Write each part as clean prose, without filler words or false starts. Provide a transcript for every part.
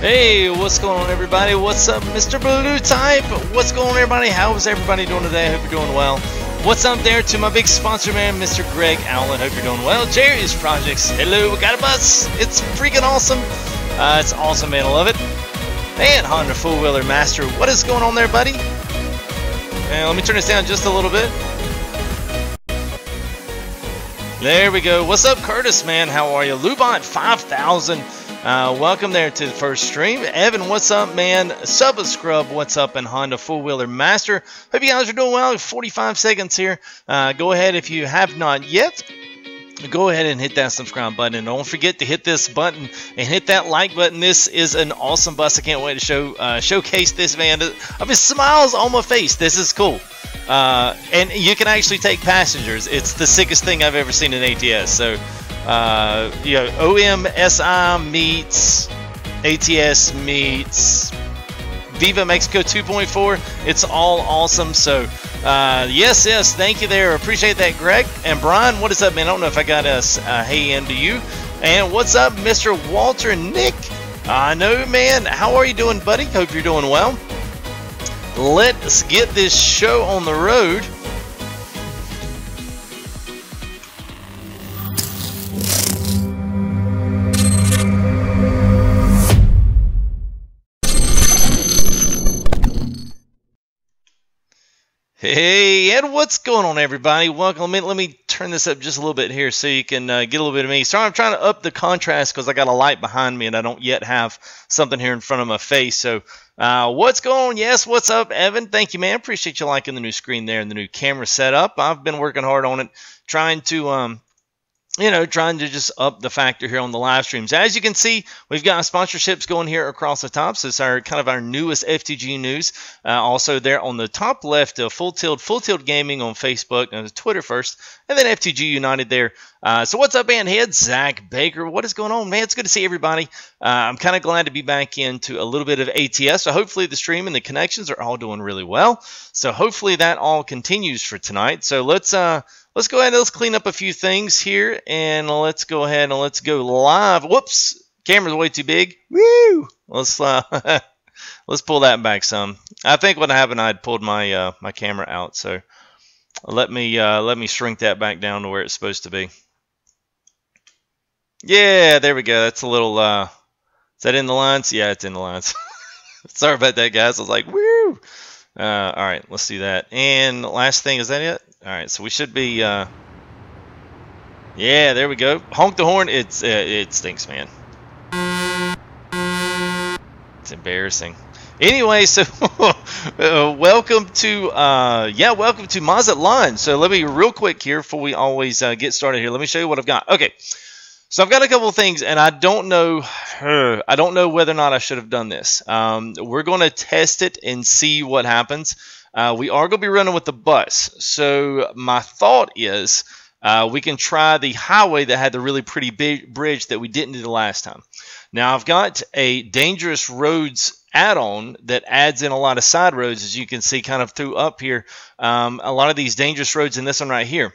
Hey, what's going on, everybody? What's up, Mr. Blue Type? What's going on, everybody? How's everybody doing today? I hope you're doing well. What's up there to my big sponsor, man, Mr. Greg Allen? Hope you're doing well. Jerry's Projects. Hello, we got a bus. It's freaking awesome. It's awesome, man. I love it. And Honda Full Wheeler Master. What is going on there, buddy? And let me turn this down just a little bit. There we go. What's up, Curtis, man? How are you? Lubot 5000. Welcome there to the first stream. Evan, what's up, man? Subba Scrub, what's up? And Honda Full Wheeler Master. Hope you guys are doing well. 45 seconds here. Go ahead, if you have not yet, go ahead and hit that subscribe button. And don't forget to hit this button and hit that like button. This is an awesome bus. I can't wait to showcase this, man. I mean, smiles on my face. This is cool. And you can actually take passengers. It's the sickest thing I've ever seen in ATS. So, you know, OMSI meets ATS meets Viva Mexico 2.4. It's all awesome. So, yes, thank you there. Appreciate that, Greg. And Brian, what is up, man? I don't know if I got us hey in to you. And what's up, Mr. Walter Nick? I know, man. How are you doing, buddy? Hope you're doing well. Let's get this show on the road. Hey, and what's going on, everybody? Welcome. Let me turn this up just a little bit here so you can get a little bit of me. Sorry, I'm trying to up the contrast because I got a light behind me and I don't yet have something here in front of my face. So, what's going on? Yes, what's up, Evan? Thank you, man. Appreciate you liking the new screen there and the new camera setup. I've been working hard on it, trying to just up the factor here on the live streams. As you can see, we've got sponsorships going here across the top. So it's our kind of our newest FTG news. Also there on the top left, Full Tilt Gaming on Facebook and Twitter first, and then FTG United there. So what's up, Bandhead? Zach Baker, what is going on, man? It's good to see everybody. I'm kind of glad to be back into a little bit of ATS. So hopefully the stream and the connections are all doing really well. So hopefully that all continues for tonight. So let's go ahead and let's clean up a few things here, and let's go ahead and let's go live. Whoops, camera's way too big. Woo! Let's let's pull that back some. I think what happened, I'd pulled my my camera out, so let me shrink that back down to where it's supposed to be. Yeah, there we go. That's a little. Is that in the lines? Yeah, it's in the lines. Sorry about that, guys. I was like, woo! All right, let's do that. And last thing, is that it? All right, so we should be. Yeah, there we go. Honk the horn. It stinks, man. It's embarrassing. Anyway, so welcome to welcome to Mazatlan. So let me real quick here before we always get started here. Let me show you what I've got. Okay. So I've got a couple of things, and I don't know whether or not I should have done this. We're going to test it and see what happens. We are going to be running with the bus. So my thought is we can try the highway that had the really pretty big bridge that we didn't do the last time. Now I've got a dangerous roads add-on that adds in a lot of side roads, as you can see kind of through up here. A lot of these dangerous roads in this one right here.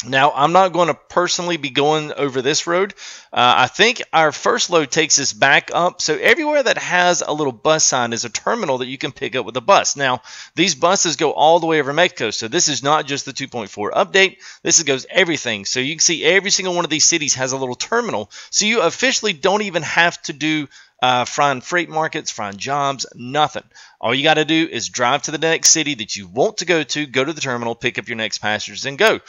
Now, I'm not going to personally be going over this road. I think our first load takes us back up. So everywhere that has a little bus sign is a terminal that you can pick up with a bus. Now, these buses go all the way over Mexico. So this is not just the 2.4 update. This goes everything. So you can see every single one of these cities has a little terminal. So you officially don't even have to do find freight markets, find jobs, nothing. All you got to do is drive to the next city that you want to go to the terminal, pick up your next passengers, and go,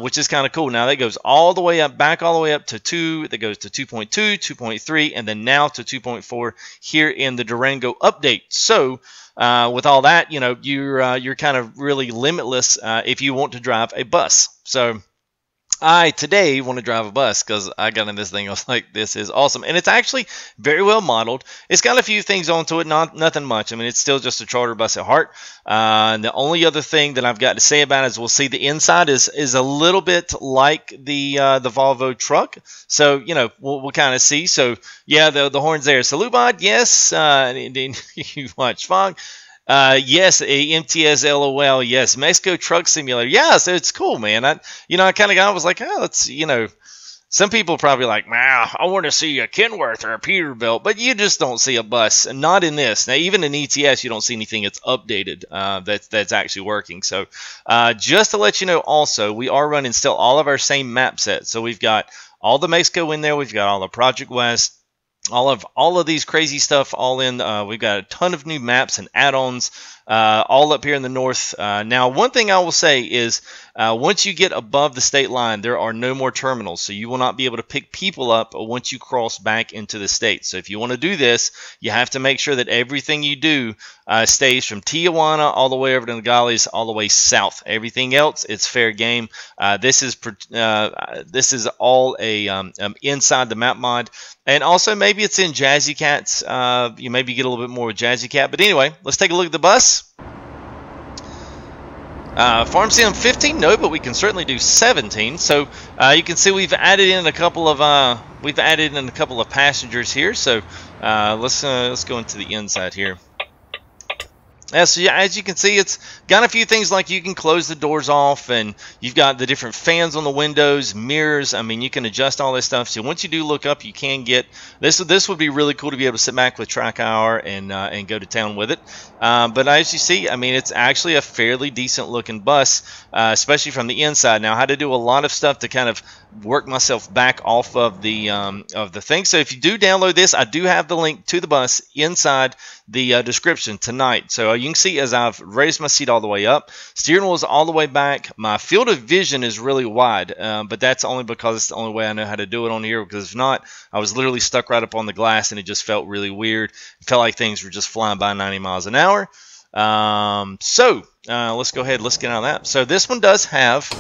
which is kind of cool. Now, that goes all the way up, back all the way up to 2, that goes to 2.2, 2.3, and then now to 2.4 here in the Durango update. So, with all that, you know, you're kind of really limitless if you want to drive a bus. So, I today want to drive a bus because I got in this thing. I was like, this is awesome. And it's actually very well modeled. It's got a few things onto it, nothing much. I mean, it's still just a charter bus at heart. And the only other thing that I've got to say about it is we'll see the inside is a little bit like the Volvo truck. So, you know, we'll kind of see. So, yeah, the horn's there. So, Lubot, yes. You watch Fog. Yes, a MTS LOL. Yes, Mexico Truck Simulator. Yeah, so it's cool, man. I kind of was like, oh, let's, Some people are probably like, wow, I want to see a Kenworth or a Peterbilt, but you just don't see a bus, and not in this. Now, even in ETS, you don't see anything that's updated that's actually working. So just to let you know also, we are running still all of our same map sets. So we've got all the Mexico in there. We've got all the Project West. All of these crazy stuff all in. We've got a ton of new maps and add-ons all up here in the north. Now, one thing I will say is once you get above the state line, there are no more terminals, so you will not be able to pick people up once you cross back into the state. So if you want to do this, you have to make sure that everything you do stays from Tijuana all the way over to Nogales, all the way south. Everything else, it's fair game. This is all a inside the map mod. And also, maybe it's in Jazzy Cat's. You maybe get a little bit more with Jazzy Cat. But anyway, let's take a look at the bus. Farm Sim 15, no, but we can certainly do 17. So you can see we've added in a couple of passengers here. So let's go into the inside here. So yeah, as you can see, it's got a few things like you can close the doors off, and you've got the different fans on the windows, mirrors. I mean, you can adjust all this stuff. So once you do look up, you can get this. This would be really cool to be able to sit back with Track Hour and go to town with it. But as you see, I mean, it's actually a fairly decent looking bus, especially from the inside. Now, I had to do a lot of stuff to kind of work myself back off of the thing. So if you do download this, I do have the link to the bus inside the description tonight. So you can see as I've raised my seat all the way up, steering wheel is all the way back. My field of vision is really wide, but that's only because it's the only way I know how to do it on here, because if not, I was literally stuck right up on the glass and it just felt really weird. It felt like things were just flying by 90 miles an hour. Let's go ahead, let's get out of that. So this one does have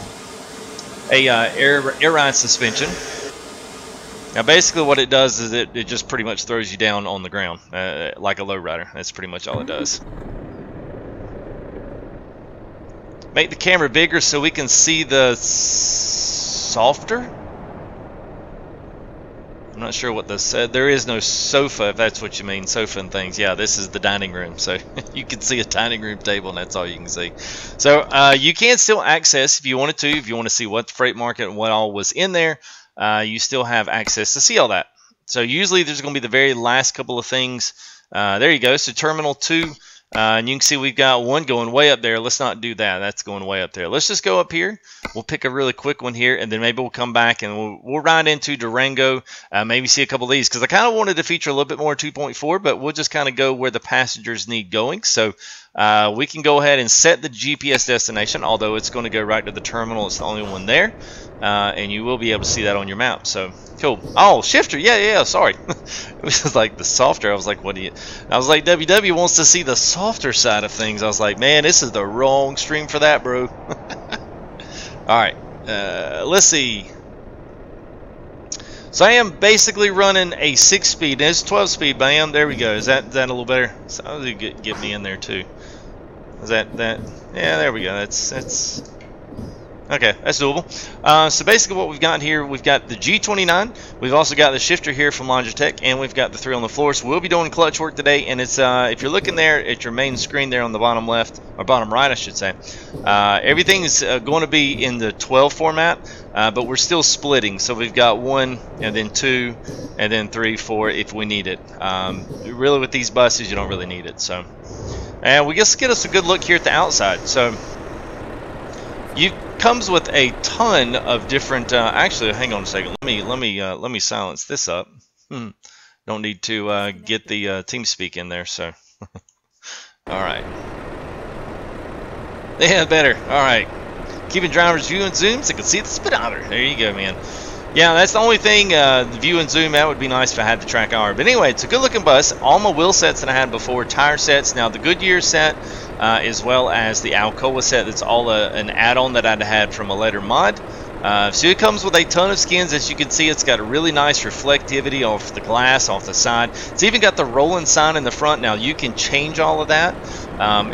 a air ride suspension. Now, basically what it does is it just pretty much throws you down on the ground like a lowrider. That's pretty much all it does. Make the camera bigger so we can see the softer. I'm not sure what this said. There is no sofa, if that's what you mean, sofa and things. Yeah, this is the dining room, so you can see a dining room table, and that's all you can see. So you can still access if you wanted to, if you want to see what the freight market and what all was in there. You still have access to see all that. So usually there's going to be the very last couple of things. There you go. So Terminal 2. And you can see we've got one going way up there. Let's not do that. That's going way up there. Let's just go up here. We'll pick a really quick one here, and then maybe we'll come back and we'll ride into Durango. Maybe see a couple of these, because I kind of wanted to feature a little bit more 2.4, but we'll just kind of go where the passengers need going. So we can go ahead and set the GPS destination, although it's going to go right to the terminal. It's the only one there. And you will be able to see that on your map. So cool. Oh, shifter. Yeah. Sorry. It was like the softer. I was like, what do you? I was like, WW wants to see the softer side of things. I was like, man, this is the wrong stream for that, bro. All right. Let's see. So I am basically running a 6-speed. It's 12-speed, bam. There we go. Is that a little better? So get me in there too. Is that? Yeah, there we go. That's. Okay, that's doable. So basically what we've got here, we've got the G29, we've also got the shifter here from Logitech, and we've got the 3 on the floor. So we'll be doing clutch work today, and it's if you're looking there at your main screen there on the bottom left, or bottom right I should say, everything's going to be in the 12 format, but we're still splitting. So we've got 1, and then 2, and then 3, 4 if we need it. Really with these buses, you don't really need it. So, and we just get us a good look here at the outside. So you comes with a ton of different. Actually, hang on a second. Let me silence this up. Don't need to get the TeamSpeak in there. So, all right. Yeah, better. All right. Keeping drivers view and zoom so they can see the speedometer. There you go, man. Yeah, that's the only thing. The view and zoom out would be nice if I had the Track Hour. But anyway, it's a good looking bus. All my wheel sets that I had before, tire sets. Now the Goodyear set, as well as the Alcoa set. That's all an add-on that I'd had from a later mod. So it comes with a ton of skins. As you can see, it's got a really nice reflectivity off the glass, off the side. It's even got the rolling sign in the front. Now you can change all of that.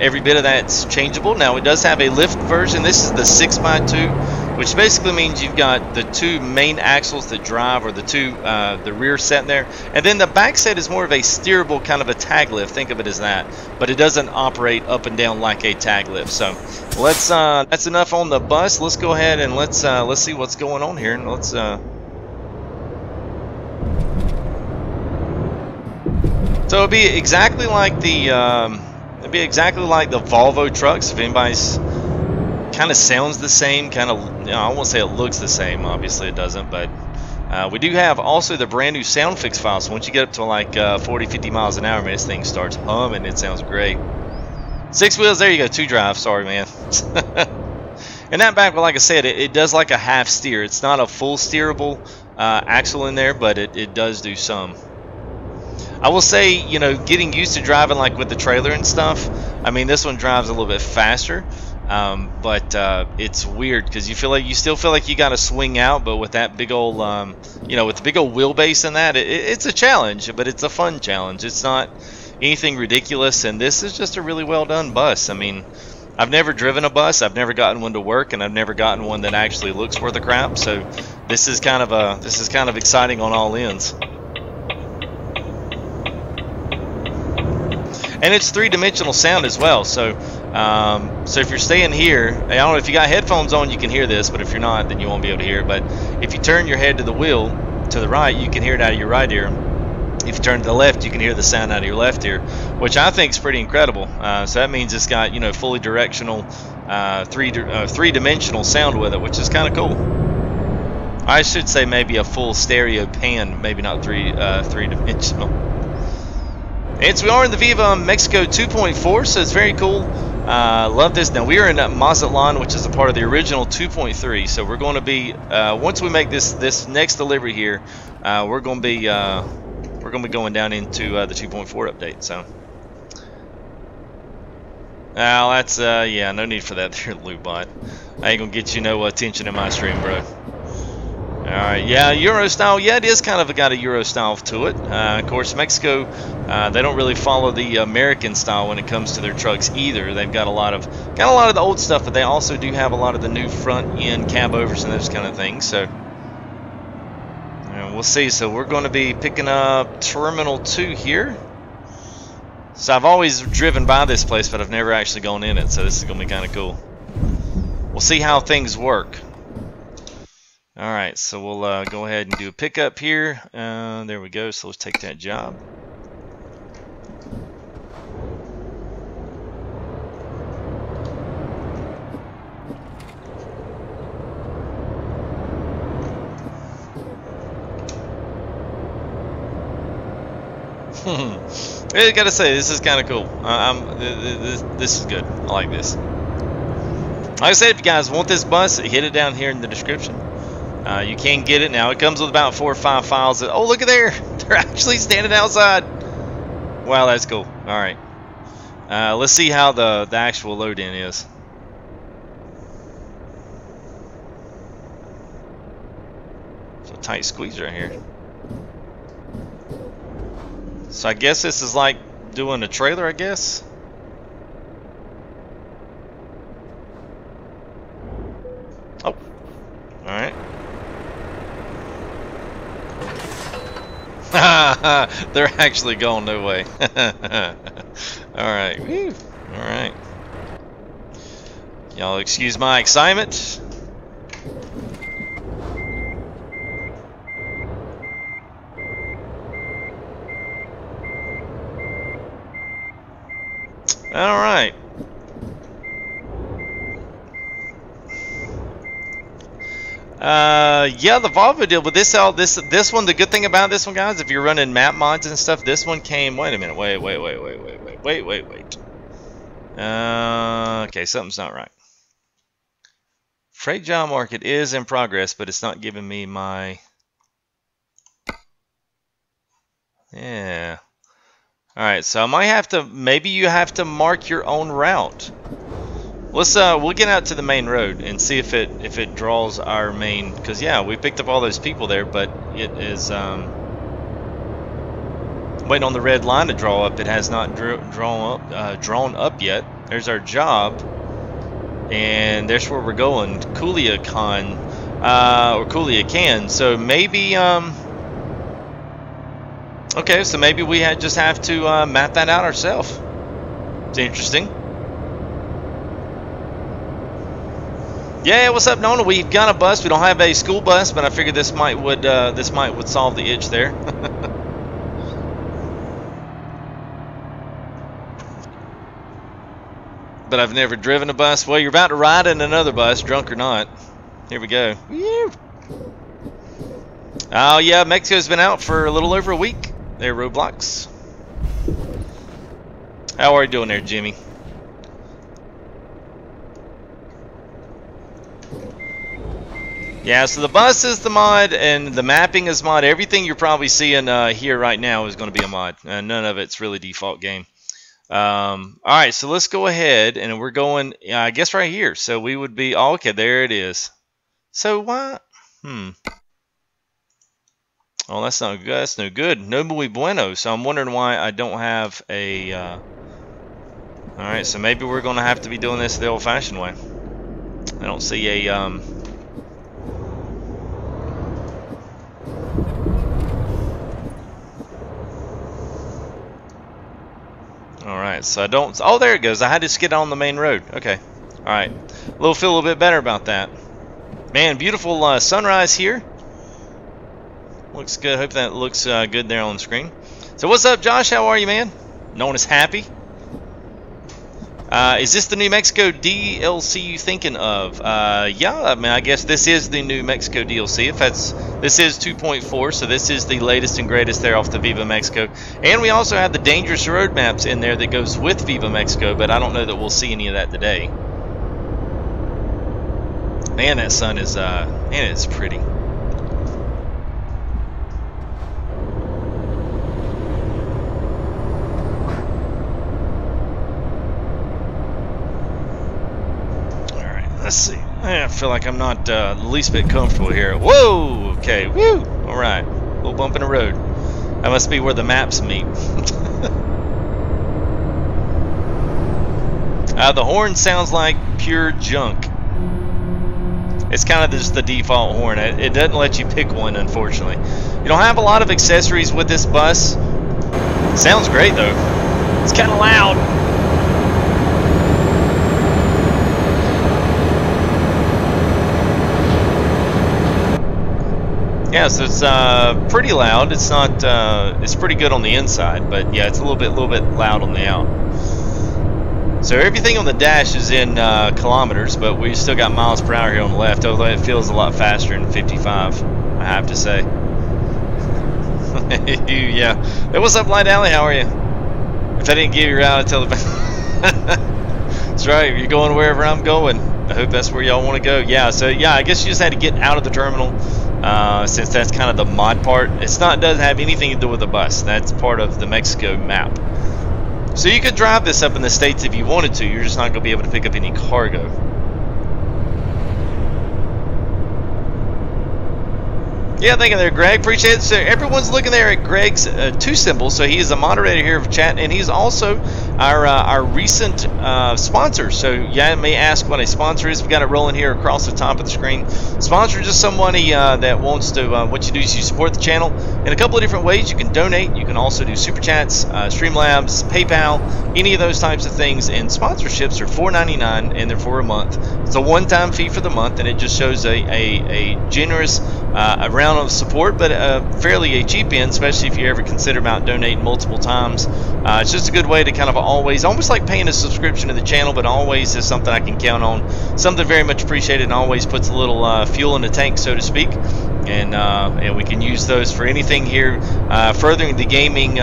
Every bit of that's changeable. Now it does have a lift version. This is the 6x2, which basically means you've got the 2 main axles that drive, or the rear set there, and then the back set is more of a steerable kind of a tag lift. Think of it as that, but it doesn't operate up and down like a tag lift. So let's that's enough on the bus. Let's go ahead and let's see what's going on here, and let's So it'd be exactly like the Volvo trucks. If anybody's kind of sounds the same, kind of, I won't say it looks the same. Obviously it doesn't, but we do have also the brand new sound fix file. So once you get up to like 40, 50 miles an hour, man, this thing starts humming. It sounds great. 6 wheels, there you go. 2 drive. Sorry, man. And that back, well, like I said, it does like a half steer. It's not a full steerable axle in there, but it does do some. I will say, you know, getting used to driving like with the trailer and stuff, I mean, this one drives a little bit faster, but it's weird because you still feel like you got to swing out, but with that big old, you know, with the big old wheelbase in that, it's a challenge, but it's a fun challenge. It's not anything ridiculous, and this is just a really well done bus. I mean, I've never driven a bus, I've never gotten one to work, and I've never gotten one that actually looks worth a crap. So this is kind of exciting on all ends. And it's 3-dimensional sound as well. So so if you're staying here, I don't know if you got headphones on, you can hear this, but if you're not, then you won't be able to hear it. But if you turn your head to the wheel to the right, you can hear it out of your right ear. If you turn to the left, you can hear the sound out of your left ear, which I think is pretty incredible. So that means it's got, you know, fully directional, three-dimensional sound with it, which is kind of cool. I should say maybe a full stereo pan, maybe not three-dimensional. And so we are in the Viva Mexico 2.4, so it's very cool. Love this. Now we are in Mazatlan, which is a part of the original 2.3. So we're going to be once we make this next delivery here, we're going to be going down into the 2.4 update. So now that's yeah, no need for that there, Loopbot. I ain't gonna get you no attention in my stream, bro. Alright, yeah, Euro style, yeah, it is kind of got a Euro style to it. Of course, Mexico, they don't really follow the American style when it comes to their trucks either. They've got a lot of the old stuff, but they also do have a lot of the new front end cab overs and those kind of things. So we'll see. So we're going to be picking up Terminal 2 here. So I've always driven by this place, but I've never actually gone in it. So this is going to be kind of cool. We'll see how things work. Alright, so we'll go ahead and do a pickup here. There we go, so let's take that job. I gotta say, this is kind of cool. This is good. I like this. Like I said, if you guys want this bus, hit it down here in the description. You can get it now. It comes with about 4 or 5 files. Oh, look at there! They're actually standing outside. Wow, that's cool. All right, let's see how the actual load in is. It's a tight squeeze right here. So I guess this is like doing a trailer, I guess. Oh, all right. They're actually going no way. Alright. Alright. Y'all excuse my excitement. Alright. Yeah, the Volvo deal, but this one, the good thing about this one, guys, if you're running map mods and stuff, this one came, wait a minute, wait. Okay, something's not right. Freight job market is in progress, but it's not giving me my, yeah. Alright, so I might have to, maybe you have to mark your own route. Let's we'll get out to the main road and see if it draws our main, because yeah, we picked up all those people there, but it is waiting on the red line to draw up. It has not drawn up yet. There's our job, and there's where we're going, Culiacan or Culiacan. So maybe okay, so maybe we just have to map that out ourselves. It's interesting. Yeah, what's up, Nona? We've got a bus. We don't have a school bus, but I figured this might would solve the itch there. But I've never driven a bus. Well, you're about to ride in another bus, drunk or not. Here we go. Woo. Oh yeah, Mexico's been out for a little over a week. There, Roblox. How are you doing there, Jimmy? Yeah, so the bus is the mod, and the mapping is mod. Everything you're probably seeing here right now is going to be a mod. None of it's really default game. Alright, so let's go ahead, and we're going, I guess right here. So we would be, oh, okay, there it is. So why? Oh, that's not good. That's no good. No muy bueno. So I'm wondering why I don't have a, alright, so maybe we're going to have to be doing this the old-fashioned way. I don't see a, Alright, so I don't... Oh, there it goes. I had to skid on the main road. Okay. Alright. Feel a little bit better about that. Man, beautiful sunrise here. Looks good. Hope that looks good there on the screen. So what's up, Josh? How are you, man? Known as Happy. Is this the New Mexico DLC you thinking of? Yeah, I mean, I guess this is the New Mexico DLC. If that's, this is 2.4, so this is the latest and greatest there off the Viva Mexico. And we also have the dangerous road maps in there that goes with Viva Mexico, but I don't know that we'll see any of that today. Man, that sun is, man, it's pretty. Let's see. I feel like I'm not the least bit comfortable here. Whoa! Okay. Woo! All right. Little bump in the road. That must be where the maps meet. The horn sounds like pure junk. It's kind of just the default horn. It doesn't let you pick one, unfortunately. You don't have a lot of accessories with this bus. It sounds great, though. It's kind of loud. Yeah, so it's pretty loud. It's not. It's pretty good on the inside, but yeah, it's a little bit loud on the out. So everything on the dash is in kilometers, but we still got miles per hour here on the left. Although it feels a lot faster than 55, I have to say. Yeah. Hey, what's up, Light Alley? How are you? If I didn't give you out, I'd tell the. That's right. You're going wherever I'm going. I hope that's where y'all want to go. Yeah. So yeah, I guess you just had to get out of the terminal. Since that's kind of the mod part. Doesn't have anything to do with the bus. That's part of the Mexico map. So you could drive this up in the States if you wanted to. You're just not going to be able to pick up any cargo. Yeah, thank you there, Greg. Appreciate it. So everyone's looking there at Greg's two symbols. So he is a moderator here of chat, and he's also our recent sponsor. So yeah, may ask what a sponsor is. We've got it rolling here across the top of the screen. Sponsor is just somebody that wants to. What you do is you support the channel in a couple of different ways. You can donate. You can also do super chats, Streamlabs, PayPal, any of those types of things. And sponsorships are $4.99, and they're for a month. It's a one-time fee for the month, and it just shows a generous round of support, but fairly a cheap end, especially if you ever consider about donating multiple times. It's just a good way to kind of always, almost like paying a subscription to the channel, but always is something I can count on. Something very much appreciated, and always puts a little fuel in the tank, so to speak. And we can use those for anything here, furthering the gaming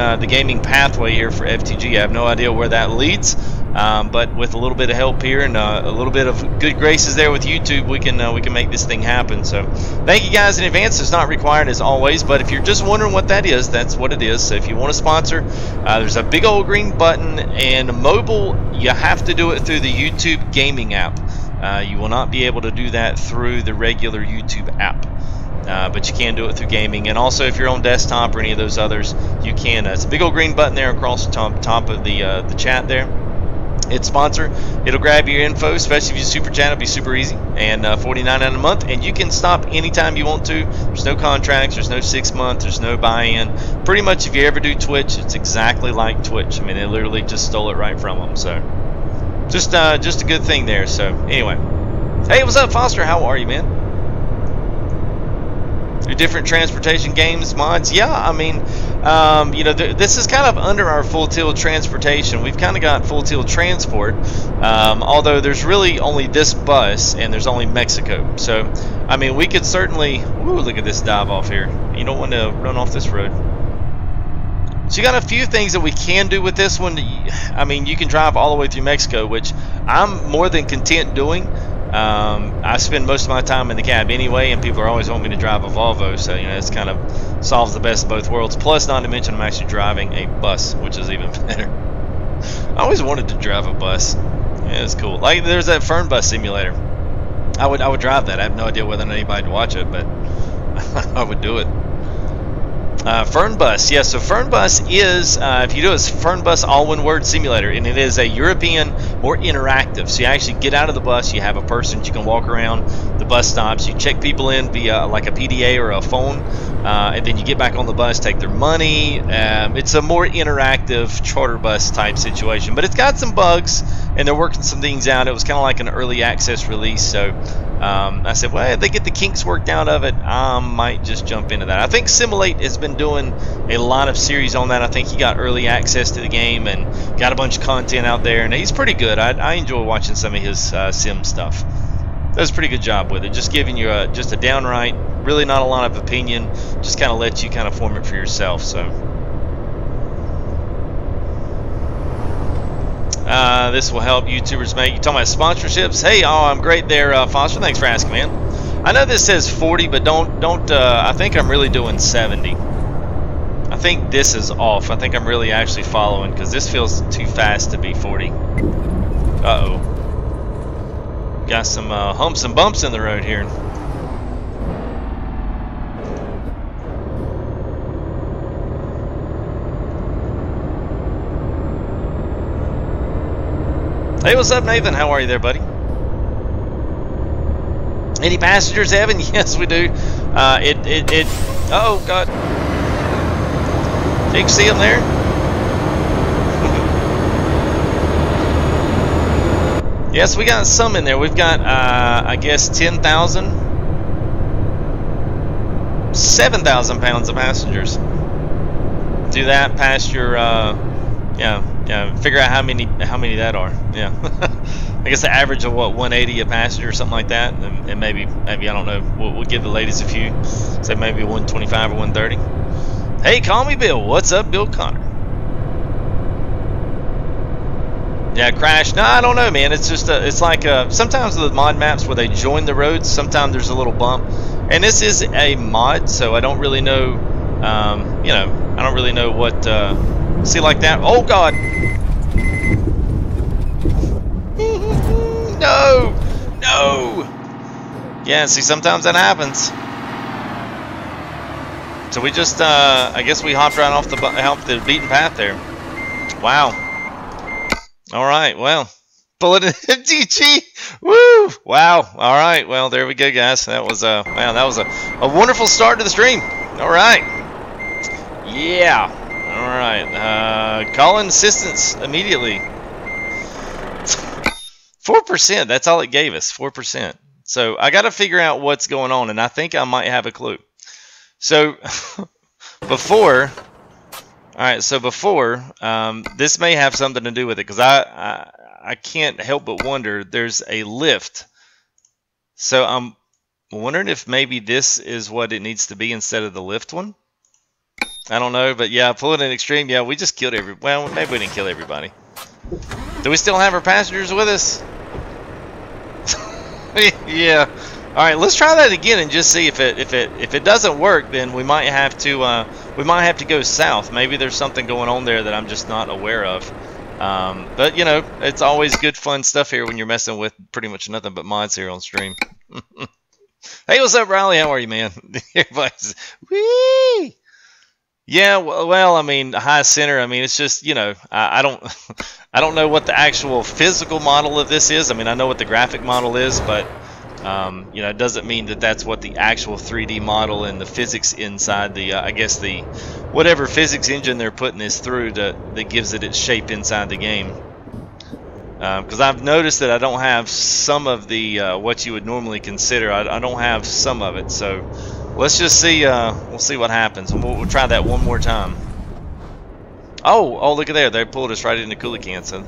pathway here for FTG. I have no idea where that leads. But with a little bit of help here and a little bit of good graces there with YouTube, we can make this thing happen. So thank you guys in advance. It's not required as always, but if you're just wondering what that is, that's what it is. So if you want to sponsor, there's a big old green button, and mobile, you have to do it through the YouTube gaming app. You will not be able to do that through the regular YouTube app. But you can do it through gaming, and also if you're on desktop or any of those others, you can. It's a big old green button there across the top of the chat there. Hit sponsor. It'll grab your info, especially if you super chat. It'll be super easy, and $49 a month, and you can stop anytime you want to. There's no contracts. There's no 6 months. There's no buy-in. Pretty much, if you ever do Twitch, it's exactly like Twitch. I mean, they literally just stole it right from them. So, just a good thing there. So, anyway. Hey, what's up, Foster? How are you, man? Your different transportation games, mods? Yeah, I mean, you know, this is kind of under our full tilt transportation. We've kind of got full tilt transport, although there's really only this bus and there's only Mexico. So, I mean, we could certainly... Ooh, look at this dive off here. You don't want to run off this road. So you got a few things that we can do with this one. I mean, you can drive all the way through Mexico, which I'm more than content doing. I spend most of my time in the cab anyway, and people are always wanting me to drive a Volvo, so you know it's kind of solves the best of both worlds. Plus, not to mention, I'm actually driving a bus, which is even better. I always wanted to drive a bus. Yeah, it's cool. Like there's that Fern Bus simulator. I would drive that. I have no idea whether or not anybody would watch it, but I would do it. Fern Bus, yeah. So Fern Bus is, if you do it, it's Fern Bus all one word simulator, and it is a European, more interactive. So you actually get out of the bus, you have a person, you can walk around the bus stops, you check people in via like a PDA or a phone, and then you get back on the bus, take their money. It's a more interactive charter bus type situation, but it's got some bugs, and they're working some things out. It was kind of like an early access release, so I said, well, if they get the kinks worked out of it, I might just jump into that. I think Simulate has been doing a lot of series on that. I think he got early access to the game and got a bunch of content out there, and he's pretty good. I enjoy watching some of his sim stuff. Does a pretty good job with it, just giving you just a downright, really not a lot of opinion, just kind of lets you kind of form it for yourself. So this will help YouTubers make. You talking about sponsorships? Hey, oh, I'm great there, Foster. Thanks for asking, man. I know this says 40, but don't. I think I'm really doing 70. I think this is off. I think I'm really actually following because this feels too fast to be 40. Uh-oh. Got some humps and bumps in the road here. Hey, what's up, Nathan? How are you there, buddy? Any passengers, Evan? Yes, we do. Oh, God. Did you see them there? Yes, we got some in there. We've got, I guess, 10,000, 7,000 pounds of passengers. Do that past your, yeah. Figure out how many that are. Yeah. I guess the average of what, 180 a passenger or something like that, and maybe I don't know. We'll give the ladies a few. Say maybe 125 or 130. Hey, call me Bill. What's up, Bill Connor? Yeah, crash. No, I don't know, man. It's just it's like sometimes the mod maps where they join the roads, sometimes there's a little bump, and this is a mod, so I don't really know. You know, I don't really know what. See, like that. Oh God. No. Yeah, see, sometimes that happens. So we just, I guess we hopped right off the beaten path there. Wow. All right, well, bullet in FTG. Woo! Wow. All right, well, there we go, guys. That was wow, that was a wonderful start to the stream. All right. Yeah. All right. Calling assistance immediately. 4%. That's all it gave us. 4%. So I got to figure out what's going on, and I think I might have a clue. So before, all right. So before, this may have something to do with it because I can't help but wonder. There's a lift. So I'm wondering if maybe this is what it needs to be instead of the lift one. I don't know, but yeah, pulling in extreme. Yeah, we just killed well, maybe we didn't kill everybody. Do we still have our passengers with us? Yeah. All right, let's try that again and just see if it doesn't work. Then we might have to go south. Maybe there's something going on there that I'm just not aware of. But you know, it's always good fun stuff here when you're messing with pretty much nothing but mods here on stream. Hey, what's up, Riley? How are you, man? Everybody's wee. Yeah, well, I mean, high center. I mean, it's just, you know, I don't know what the actual physical model of this is. I mean, I know what the graphic model is, but you know, it doesn't mean that that's what the actual 3D model and the physics inside the, I guess the whatever physics engine they're putting this through that gives it its shape inside the game. because I've noticed that I don't have some of the what you would normally consider. I don't have some of it, so let's just see. We'll see what happens, and we'll try that one more time. Oh, look at there! They pulled us right into coolie can. So,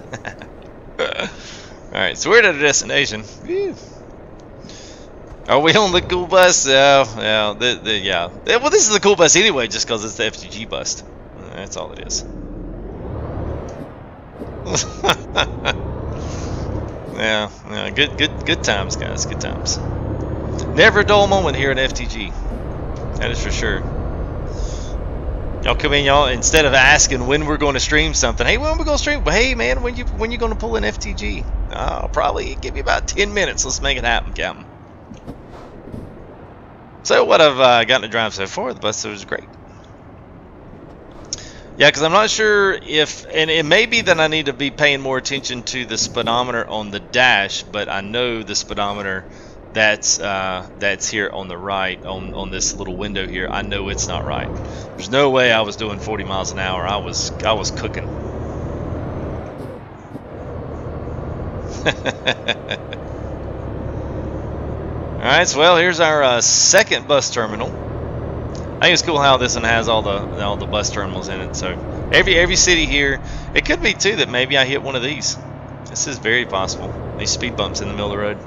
all right, so we're at a destination. Whew. Are we on the cool bus? Yeah. Well, this is the cool bus anyway, just because it's the FTG bus. That's all it is. Yeah, good times, guys. Good times. Never a dull moment here at FTG. That is for sure. Y'all come in, y'all. Instead of asking when we're going to stream something, hey, when we going to stream? Hey, man, when you going to pull in FTG? I'll probably give you about 10 minutes. Let's make it happen, Captain. So what I've gotten to drive so far, the bus was great. Yeah, because I'm not sure if, and it may be that I need to be paying more attention to the speedometer on the dash, but I know the speedometer that's here on the right, on this little window here, I know it's not right. There's no way I was doing 40 miles an hour. I was cooking. Alright, so well, here's our second bus terminal. I think it's cool how this one has all the bus terminals in it. So every city here, it could be too that maybe I hit one of these. This is very possible. These speed bumps in the middle of the road.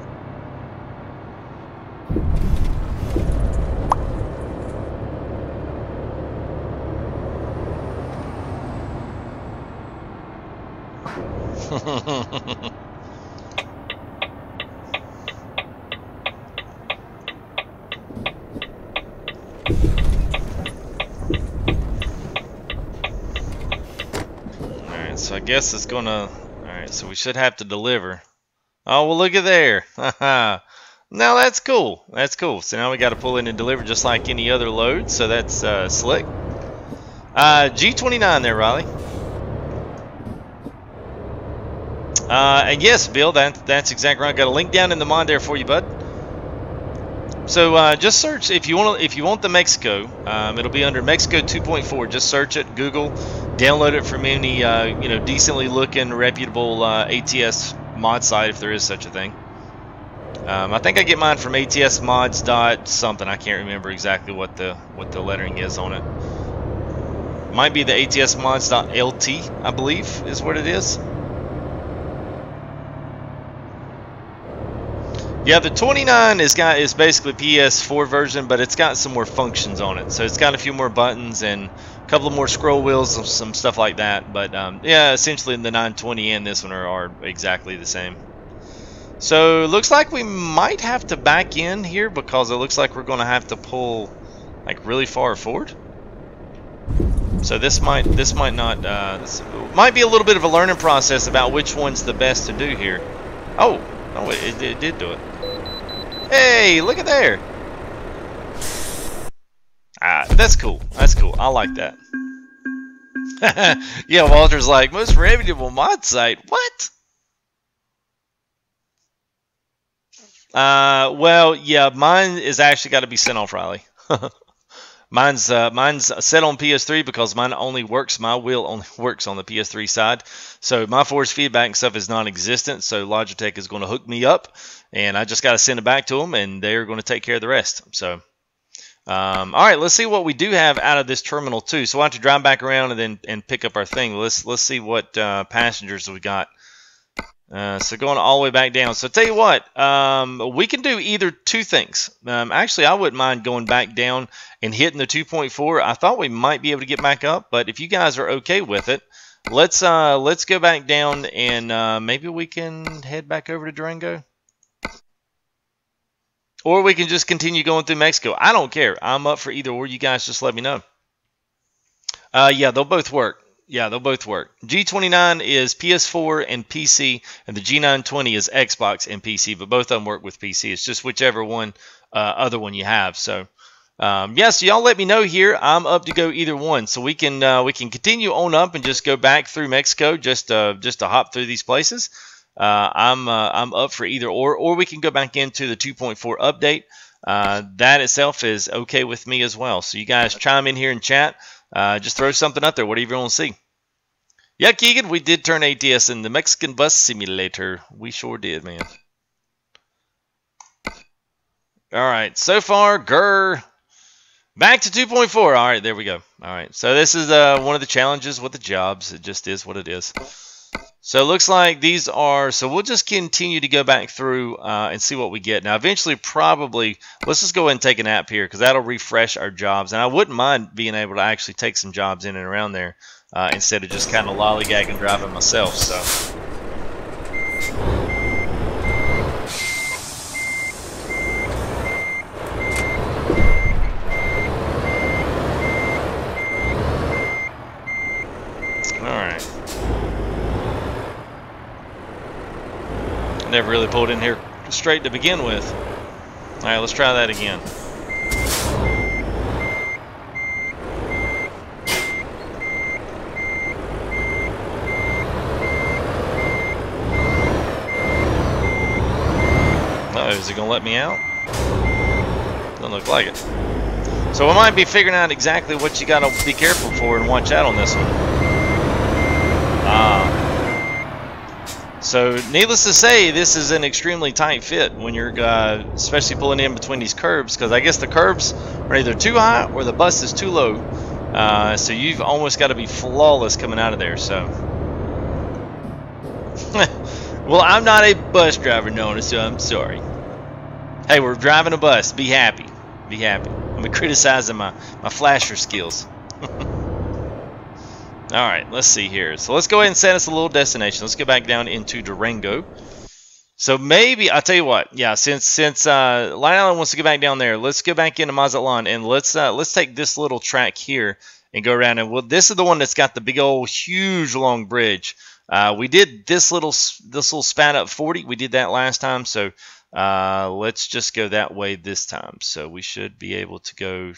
Alright, so I guess it's gonna... Alright, so we should have to deliver. Oh, well, look at there. Now that's cool. That's cool. So now we got to pull in and deliver just like any other load. So that's slick. G29 there, Riley. And yes, Bill, that's exactly right. Got a link down in the mod there for you, bud. So just search if you want the Mexico. It'll be under Mexico 2.4. Just search it, Google, download it from any decently looking, reputable ATS mod site if there is such a thing. I think I get mine from ATSmods dot something. I can't remember exactly what the lettering is on it. Might be the ATSmods dot LT, I believe, is what it is. Yeah, the 29 is basically PS4 version, but it's got some more functions on it. So it's got a few more buttons and a couple of more scroll wheels and some stuff like that. But yeah, essentially the 920 and this one are exactly the same. So it looks like we might have to back in here because it looks like we're going to have to pull like really far forward. So this might not this might be a little bit of a learning process about which one's the best to do here. Oh, it did do it. Hey, look at there. That's cool. That's cool. I like that. Yeah, Walter's like, most reputable mod site. What? Well, yeah, mine is actually got to be sent off, Riley. Mine's set on PS3 because mine only works. My wheel only works on the PS3 side, so my force feedback and stuff is non-existent. So Logitech is going to hook me up, and I just got to send it back to them, and they're going to take care of the rest. So, all right, let's see what we do have out of this terminal too. So I have to drive back around and pick up our thing. Let's see what passengers we got. So going all the way back down. So tell you what, we can do either two things. Actually, I wouldn't mind going back down and hitting the 2.4. I thought we might be able to get back up, but if you guys are okay with it, let's go back down and maybe we can head back over to Durango. Or we can just continue going through Mexico. I don't care. I'm up for either or. You guys just let me know. Yeah, they'll both work. Yeah, they'll both work. G29 is PS4 and PC, and the G920 is Xbox and PC, but both of them work with PC. It's just whichever one, other one you have. So, yeah, so y'all let me know here. I'm up to go either one, so we can continue on up and just go back through Mexico just to hop through these places. I'm up for either or we can go back into the 2.4 update. That itself is okay with me as well. So you guys chime in here and chat. Just throw something up there, whatever you want to see. Yeah, Keegan, we did turn ATS in the Mexican Bus Simulator. We sure did, man. All right, so far, grr. Back to 2.4. All right, there we go. All right, so this is one of the challenges with the jobs. It just is what it is. So it looks like these are, so we'll just continue to go back through and see what we get. Now, eventually, probably, let's just go ahead and take a nap here because that'll refresh our jobs. And I wouldn't mind being able to actually take some jobs in and around there instead of just kind of lollygagging driving myself. So. Never really pulled in here straight to begin with. Alright, let's try that again. Uh-oh, is it going to let me out? Doesn't look like it. So we might be figuring out exactly what you got to be careful for and watch out on this one. So, needless to say, this is an extremely tight fit when you're, especially pulling in between these curbs, because I guess the curbs are either too high or the bus is too low. So you've almost got to be flawless coming out of there. So, well, I'm not a bus driver, Nona, so I'm sorry. Hey, we're driving a bus. Be happy. Be happy. I'm criticizing my flasher skills. Alright, let's see here. So let's go ahead and set us a little destination. Let's go back down into Durango. So maybe, I'll tell you what, yeah, since Lion Island wants to go back down there, let's go back into Mazatlan and let's take this little track here and go around. And well, this is the one that's got the big old huge long bridge. We did this little span up 40. We did that last time, so let's just go that way this time. So we should be able to go.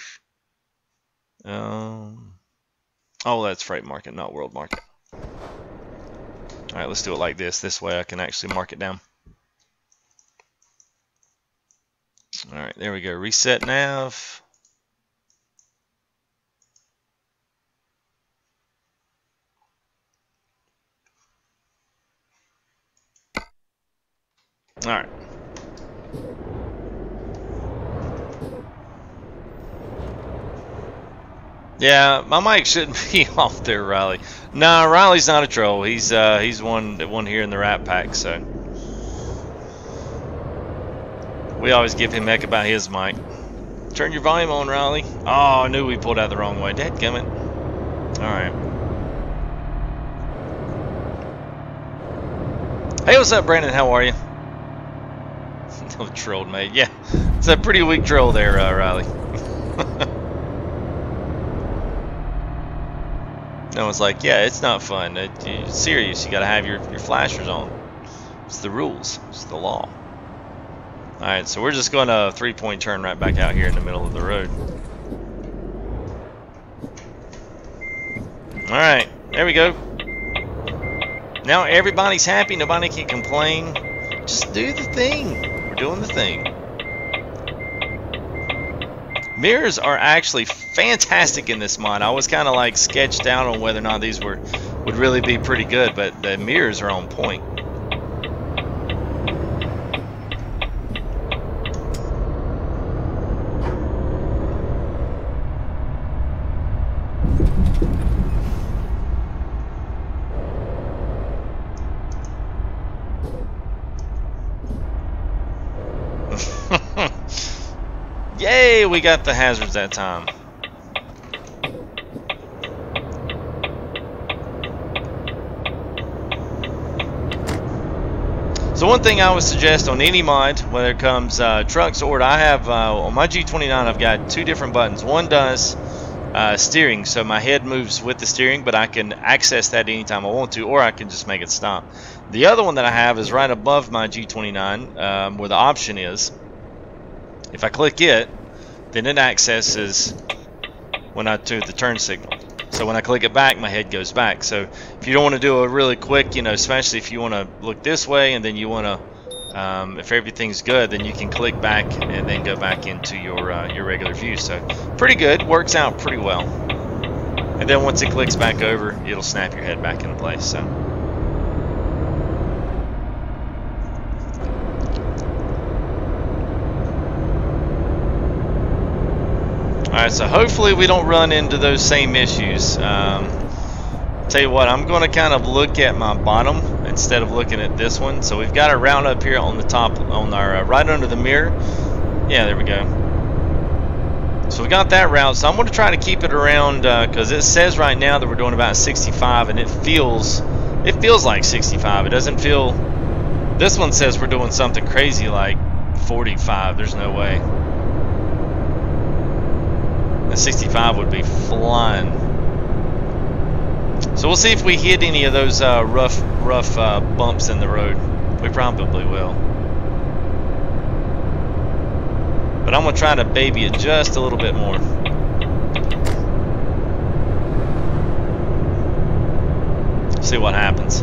Oh, that's freight market, not world market. All right, let's do it like this. This way I can actually mark it down. All right, there we go. Reset nav. All right. Yeah, my mic shouldn't be off there, Riley. No, Riley's not a troll. He's one here in the Rat Pack, so we always give him heck about his mic. Turn your volume on, Riley. Oh, I knew we pulled out the wrong way. Dadgummit. All right. Hey, what's up, Brandon? How are you? Trolled, mate. Yeah, it's a pretty weak troll there, Riley. No one's like, yeah, it's not fun. It's serious. You got to have your flashers on. It's the rules. It's the law. All right, so we're just going to 3-point turn right back out here in the middle of the road. All right, there we go. Now everybody's happy. Nobody can complain. Just do the thing. We're doing the thing. Mirrors are actually fantastic in this mod. I was kind of like sketched out on whether or not these would really be pretty good, but the mirrors are on point. Yay, we got the hazards that time. So one thing I would suggest on any mod, whether it comes trucks or I have on my G29, I've got two different buttons. One does steering, so my head moves with the steering, but I can access that anytime I want to, or I can just make it stop. The other one that I have is right above my G29, where the option is. If I click it, then it accesses when I do the turn signal. So when I click it back, my head goes back. So if you don't want to do a really quick, especially if you want to look this way and then you want to, if everything's good, then you can click back and then go back into your regular view. So pretty good, works out pretty well. And And then once it clicks back over, it'll snap your head back into place. So. Alright, so hopefully we don't run into those same issues. Tell you what, I'm going to kind of look at my bottom instead of looking at this one. So we've got a route up here on the top, on our right under the mirror. Yeah, there we go. So we got that route. So I'm going to try to keep it around because it says right now that we're doing about 65, and it feels like 65. It doesn't feel. This one says we're doing something crazy like 45. There's no way. The 65 would be flying. So we'll see if we hit any of those rough bumps in the road. We probably will. But I'm going to try to baby it just a little bit more. See what happens.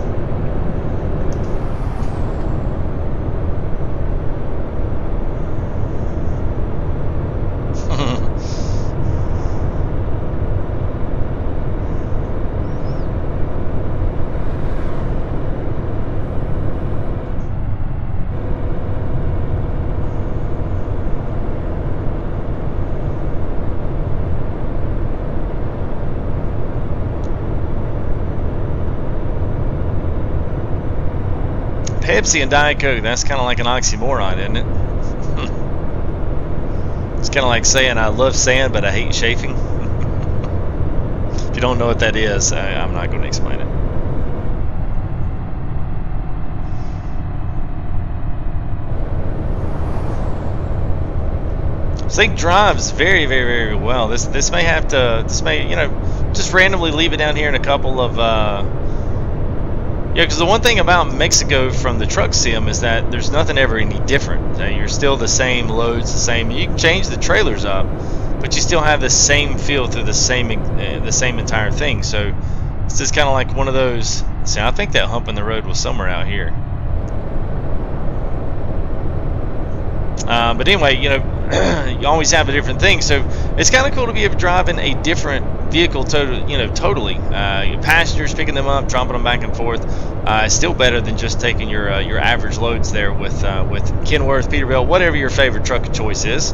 Pepsi and Diet Coke, that's kind of like an oxymoron, isn't it? It's kind of like saying I love sand but I hate chafing. If you don't know what that is, I'm not going to explain it. This thing drives very, very, very well. This may have to, you know, just randomly leave it down here in a couple of yeah, because the one thing about Mexico from the truck sim is that there's nothing ever any different. You're still the same loads, the same. You can change the trailers up, but you still have the same feel through the same entire thing. So this is kind of like one of those. See, I think that hump in the road was somewhere out here. But anyway, you know, you always have a different thing. So it's kind of cool to be able to drive in a different vehicle, totally. Passengers picking them up, dropping them back and forth. Still better than just taking your average loads there with Kenworth, Peterbilt, whatever your favorite truck of choice is.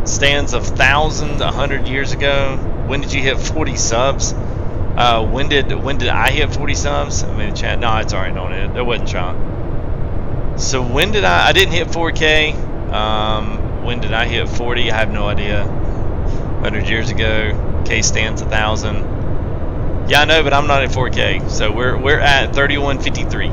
Stands of 1,000, 100 years ago. When did you hit 40 subs? When did I hit 40 subs? I mean, chat. No, it's alright on it. There wasn't Sean. So when did I didn't hit 4K. When did I hit 40? I have no idea. 100 years ago. K stands 1,000. Yeah, I know, but I'm not at 4K. So we're at 3153.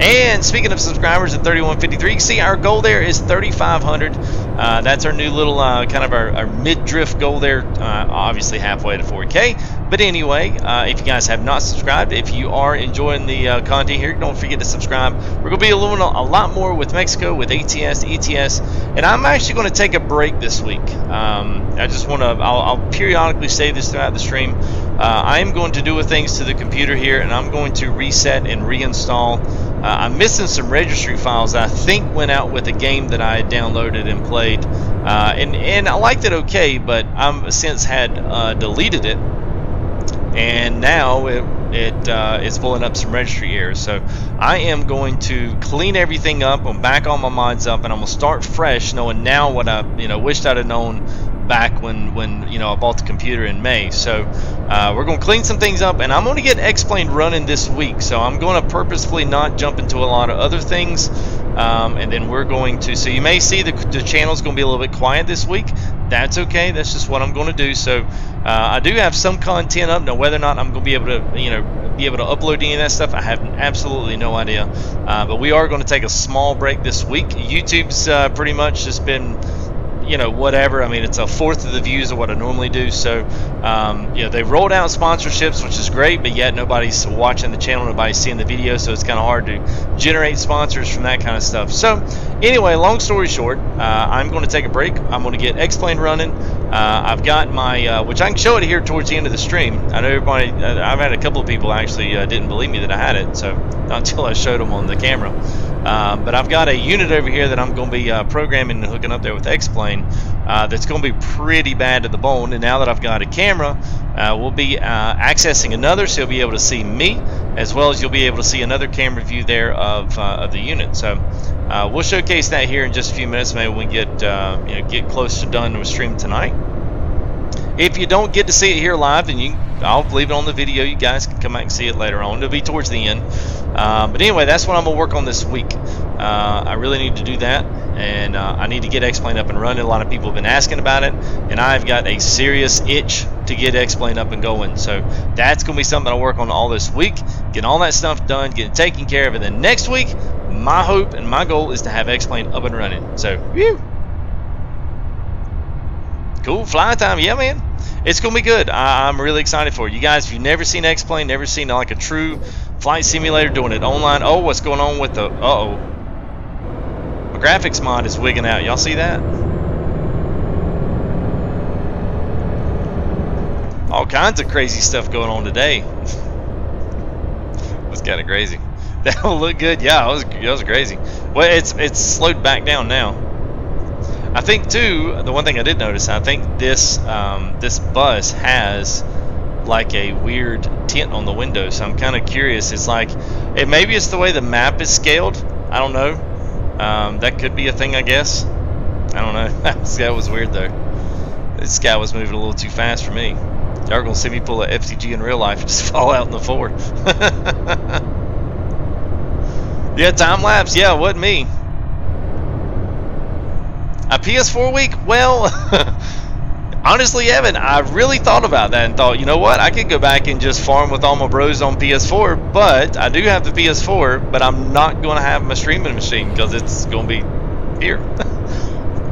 And speaking of subscribers at 3153, you can see our goal there is 3,500. That's our new little kind of our mid-drift goal there, obviously halfway to 4K. But anyway, if you guys have not subscribed, if you are enjoying the content here, don't forget to subscribe. We're going to be doing a lot more with Mexico, with ATS, ETS, and I'm actually going to take a break this week. I just want to, I'll periodically say this throughout the stream. I am going to do things to the computer here, and I'm going to reset and reinstall. I'm missing some registry files that I think went out with a game that I had downloaded and played, and I liked it okay, but I'm since had deleted it, and now it's pulling up some registry errors. So I am going to clean everything up and back all my mods up, and I'm gonna start fresh, knowing now what I wished I'd have known back when I bought the computer in May. So we're going to clean some things up, and I'm going to get X-Plane running this week. So I'm going to purposefully not jump into a lot of other things, and then we're going to, so you may see the channel's going to be a little bit quiet this week. That's okay. That's just what I'm going to do. So I do have some content up. Now whether or not I'm going to be able to upload any of that stuff, I have absolutely no idea. But we are going to take a small break this week. YouTube's pretty much just been, whatever. I mean, it's a fourth of the views of what I normally do. So, they rolled out sponsorships, which is great, but yet nobody's watching the channel, nobody's seeing the video, so it's kind of hard to generate sponsors from that kind of stuff. So, anyway, long story short, I'm going to take a break. I'm going to get X-Plane running. I've got my, which I can show it here towards the end of the stream. I know everybody, I've had a couple of people actually didn't believe me that I had it, so not until I showed them on the camera. But I've got a unit over here that I'm going to be programming and hooking up there with X-Plane that's going to be pretty bad to the bone. And now that I've got a camera, we'll be accessing another, so you'll be able to see me, as well as you'll be able to see another camera view there of the unit. So we'll showcase that here in just a few minutes. Maybe we get get close to done with stream tonight. If you don't get to see it here live, then I'll leave it on the video. You guys can come back and see it later on. It'll be towards the end. But anyway, that's what I'm going to work on this week. I really need to do that, and I need to get X-Plane up and running. A lot of people have been asking about it, and I've got a serious itch to get X-Plane up and going. So that's going to be something I'll work on all this week, getting all that stuff done, getting taken care of. And then next week, my hope and my goal is to have X-Plane up and running. So, whew. Cool, fly time, yeah, man. It's gonna be good. I'm really excited for it. You guys, if you've never seen X-Plane, never seen like a true flight simulator doing it online. Oh, what's going on with the? Uh-oh, my graphics mod is wigging out. Y'all see that? All kinds of crazy stuff going on today. It was kind of crazy. That will look good. Yeah, it was crazy. Well, it's slowed back down now. I think too, the one thing I did notice, I think this this bus has like a weird tint on the window, so I'm kind of curious. It's like, maybe it's the way the map is scaled. I don't know. That could be a thing, I guess. I don't know. That was weird though. This guy was moving a little too fast for me. Y'all are gonna see me pull a FTG in real life and just fall out in the floor. Yeah, time lapse. Yeah, it wasn't me. A PS4 week? Well, honestly, Evan, I really thought about that and thought, you know what? I could go back and just farm with all my bros on PS4, but I do have the PS4, but I'm not going to have my streaming machine because it's going to be here.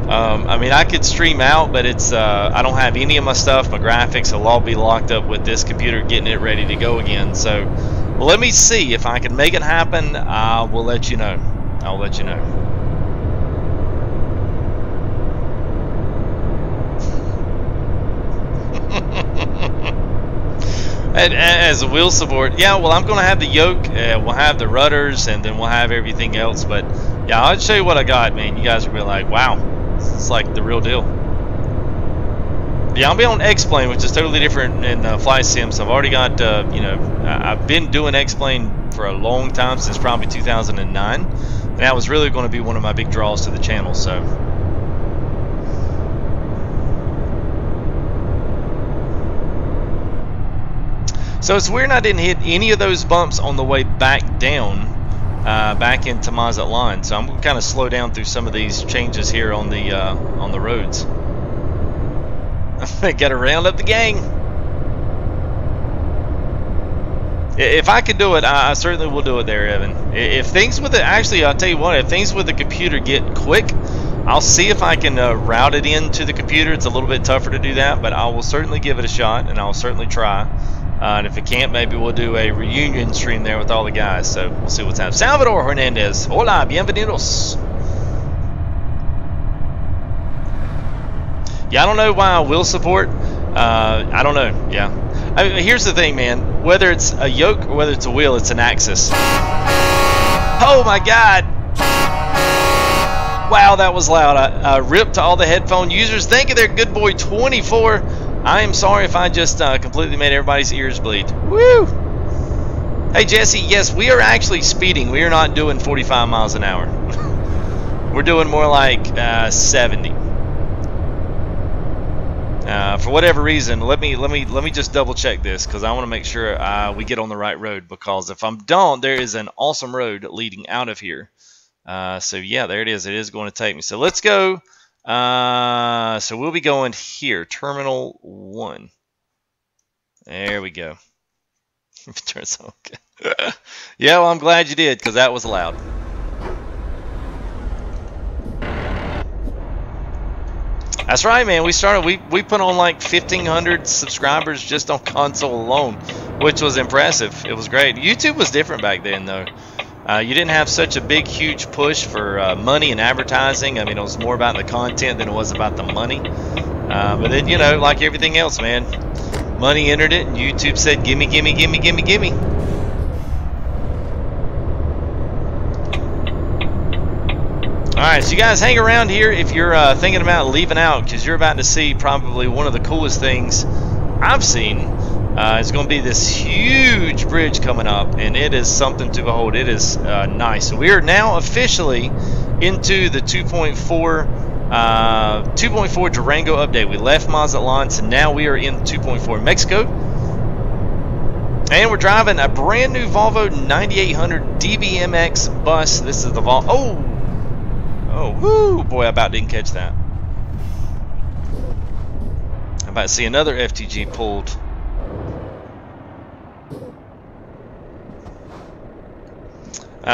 I mean, I could stream out, but it's I don't have any of my stuff. My graphics will all be locked up with this computer getting it ready to go again. So, well, let me see if I can make it happen. I will let you know. I'll let you know. As a wheel support, yeah, well, I'm going to have the yoke, we'll have the rudders, and then we'll have everything else. But yeah, I'll show you what I got, man. You guys will be like, wow, it's like the real deal. Yeah, I'll be on X-Plane, which is totally different in flight sim. So I've already got, I've been doing X-Plane for a long time, since probably 2009, and that was really going to be one of my big draws to the channel. So. So it's weird I didn't hit any of those bumps on the way back down, back into Mazatlan. So I'm going to kind of slow down through some of these changes here on the roads. Got to round up the gang. If I could do it, I certainly will do it there, Evan. If things with it, actually, I'll tell you what, if things with the computer get quick, I'll see if I can route it into the computer. It's a little bit tougher to do that, but I will certainly give it a shot, and I'll certainly try. And if it can't, maybe we'll do a reunion stream there with all the guys. So we'll see what's happening. Salvador Hernandez. Hola, bienvenidos. Yeah, I don't know why I will support. I don't know. Yeah. I mean, here's the thing, man. Whether it's a yoke or whether it's a wheel, it's an axis. Oh, my God. Wow, that was loud. I ripped to all the headphone users. Thank you there, good boy 24. I am sorry if I just completely made everybody's ears bleed. Woo! Hey, Jesse, yes, we are actually speeding. We are not doing 45 miles an hour. We're doing more like 70. For whatever reason, let me just double check this, because I want to make sure we get on the right road, because if I don't, there is an awesome road leading out of here. So yeah, there it is. It is going to take me. So let's go. So we'll be going here, Terminal 1. There we go. Turns on. Yeah, well, I'm glad you did, because that was loud. That's right, man. We started. We put on like 1,500 subscribers just on console alone, which was impressive. It was great. YouTube was different back then, though. You didn't have such a big, huge push for money and advertising. I mean, it was more about the content than it was about the money. But then, you know, like everything else, man, money entered it, and YouTube said, gimme, gimme, gimme, gimme, gimme. Alright, so you guys hang around here if you're thinking about leaving out, because you're about to see probably one of the coolest things I've seen. It's going to be this huge bridge coming up, and it is something to behold. It is nice. So we are now officially into the 2.4 Durango update. We left Mazatlan, so now we are in 2.4 Mexico. And we're driving a brand new Volvo 9800 DBMX bus. This is the Volvo. Oh, woo! Boy, I about didn't catch that. I'm about to see another FTG pulled.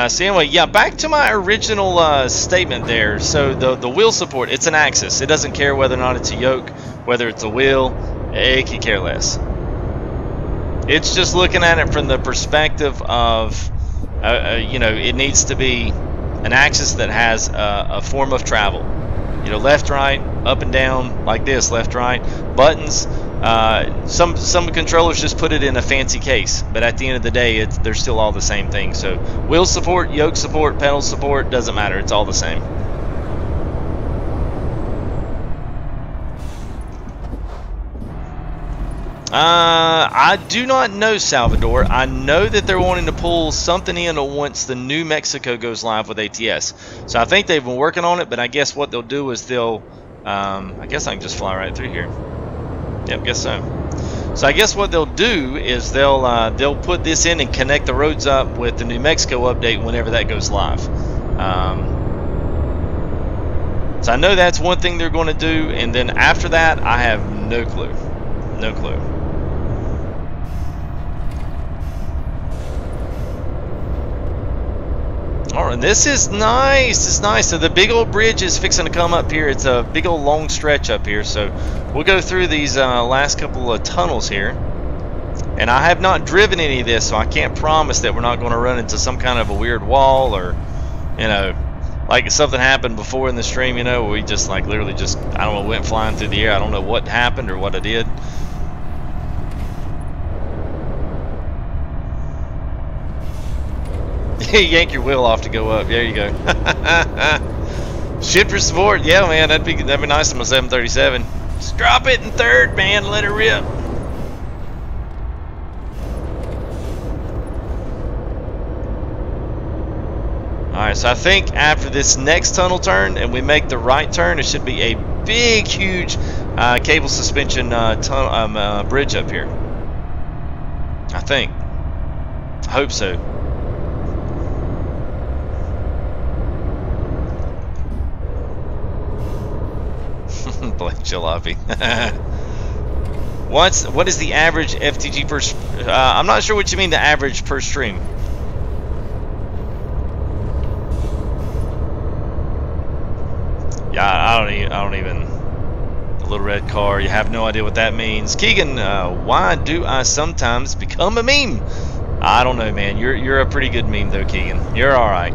So anyway, yeah, back to my original statement there. So the wheel support, it's an axis. It doesn't care whether or not it's a yoke, whether it's a wheel. It could care less. It's just looking at it from the perspective of, you know, it needs to be an axis that has a form of travel. You know, left, right, up and down, like this, left, right, buttons. Some controllers just put it in a fancy case, but at the end of the day, they're still all the same thing. So wheel support, yoke support, pedal support, doesn't matter. It's all the same. I do not know, Salvador. I know that they're wanting to pull something in once the new Mexico goes live with ATS. So I think they've been working on it, but I guess what they'll do is they'll, I guess I can just fly right through here. Yep, guess so. So I guess what they'll do is they'll put this in and connect the roads up with the New Mexico update whenever that goes live. So I know that's one thing they're going to do, and then after that, I have no clue. No clue. Alright, this is nice. It's nice. So the big old bridge is fixing to come up here. It's a big old long stretch up here. So we'll go through these last couple of tunnels here. And I have not driven any of this, so I can't promise that we're not going to run into some kind of a weird wall, or, you know, like something happened before in the stream, you know, where we just like literally just, I don't know, went flying through the air. I don't know what happened or what I did. Yank your wheel off to go up. There you go. Shit for support. Yeah, man, that'd be nice on my 737. Just drop it in third, man. Let it rip. Alright, so I think after this next tunnel turn and we make the right turn, it should be a big, huge cable suspension bridge up here. I think. I hope so. Blake Jalopy. What is the average FTG per? I'm not sure what you mean, the average per stream. Yeah, I don't even. The little red car. You have no idea what that means. Keegan, why do I sometimes become a meme? I don't know, man. You're a pretty good meme though, Keegan. You're all right.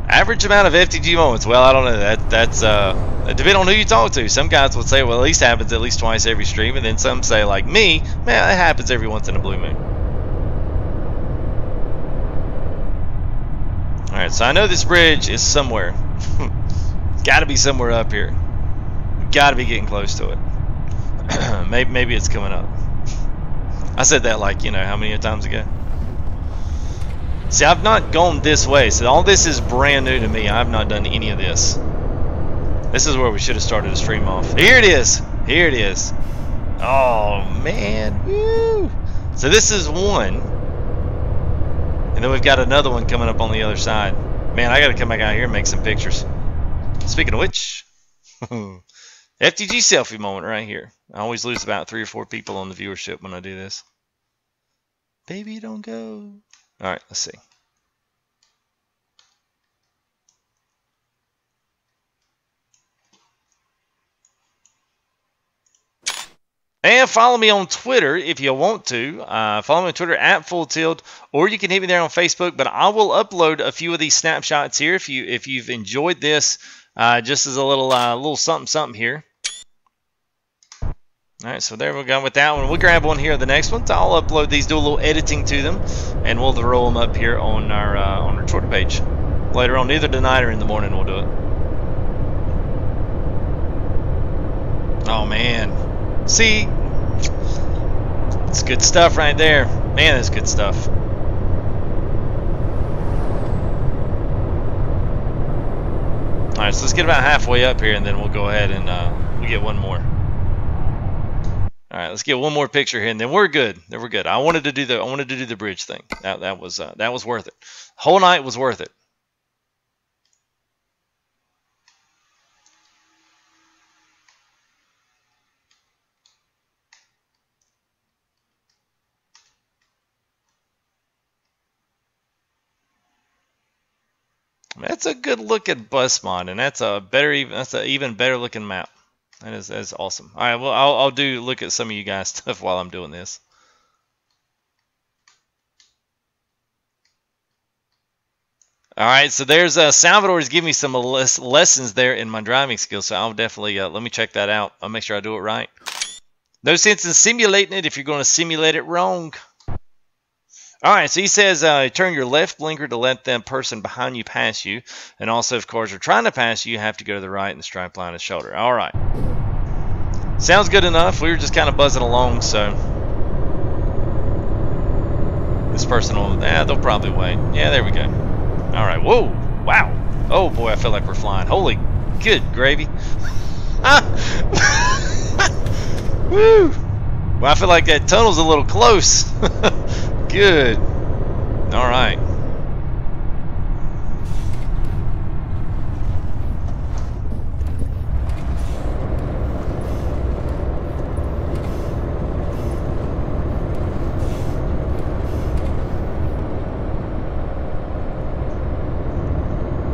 Average amount of FTG moments. Well, I don't know. That's it depends on who you talk to. Some guys would say, well, at least happens at least twice every stream, and then some say, like me, man, it happens every once in a blue moon. All right, so I know this bridge is somewhere. Got to be somewhere up here. Got to be getting close to it. maybe it's coming up. I said that like, you know, how many times ago? See, I've not gone this way, so all this is brand new to me. I've not done any of this. This is where we should have started the stream off. Here it is. Here it is. Oh, man. Woo. So this is one. And then we've got another one coming up on the other side. Man, I got to come back out here and make some pictures. Speaking of which, FTG selfie moment right here. I always lose about 3 or 4 people on the viewership when I do this. Baby, don't go. All right, let's see. And follow me on Twitter if you want to. Follow me on Twitter at FullTilt, or you can hit me there on Facebook. But I will upload a few of these snapshots here if you've enjoyed this, just as a little something here. Alright, so there we go with that one. We'll grab one here, the next one. I'll upload these, do a little editing to them, and we'll throw them up here on our Twitter page later on, either tonight or in the morning. We'll do it. Oh man, see, it's good stuff right there. Man, that's good stuff. Alright, so let's get about halfway up here, and then we'll go ahead and we'll get one more. Alright, let's get one more picture here, and then we're good. Then we're good. I wanted to do the bridge thing. That was worth it. Whole night was worth it. That's a good looking bus mod, and that's an even better looking map. That's awesome. All right, well I'll look at some of you guys' stuff while I'm doing this. All right, so there's Salvador's giving me some lessons there in my driving skills, so I'll definitely let me check that out. I'll make sure I do it right. No sense in simulating it if you're going to simulate it wrong. All right, so he says turn your left blinker to let the person behind you pass you. And also, of course, if they're trying to pass you, you have to go to the right and the stripe line is shoulder. All right. Sounds good enough. We were just kind of buzzing along, so. This person will, they'll probably wait. Yeah, there we go. All right, whoa, wow. Oh, boy, I feel like we're flying. Holy good gravy. Woo. Well, I feel like that tunnel's a little close. Good. All right.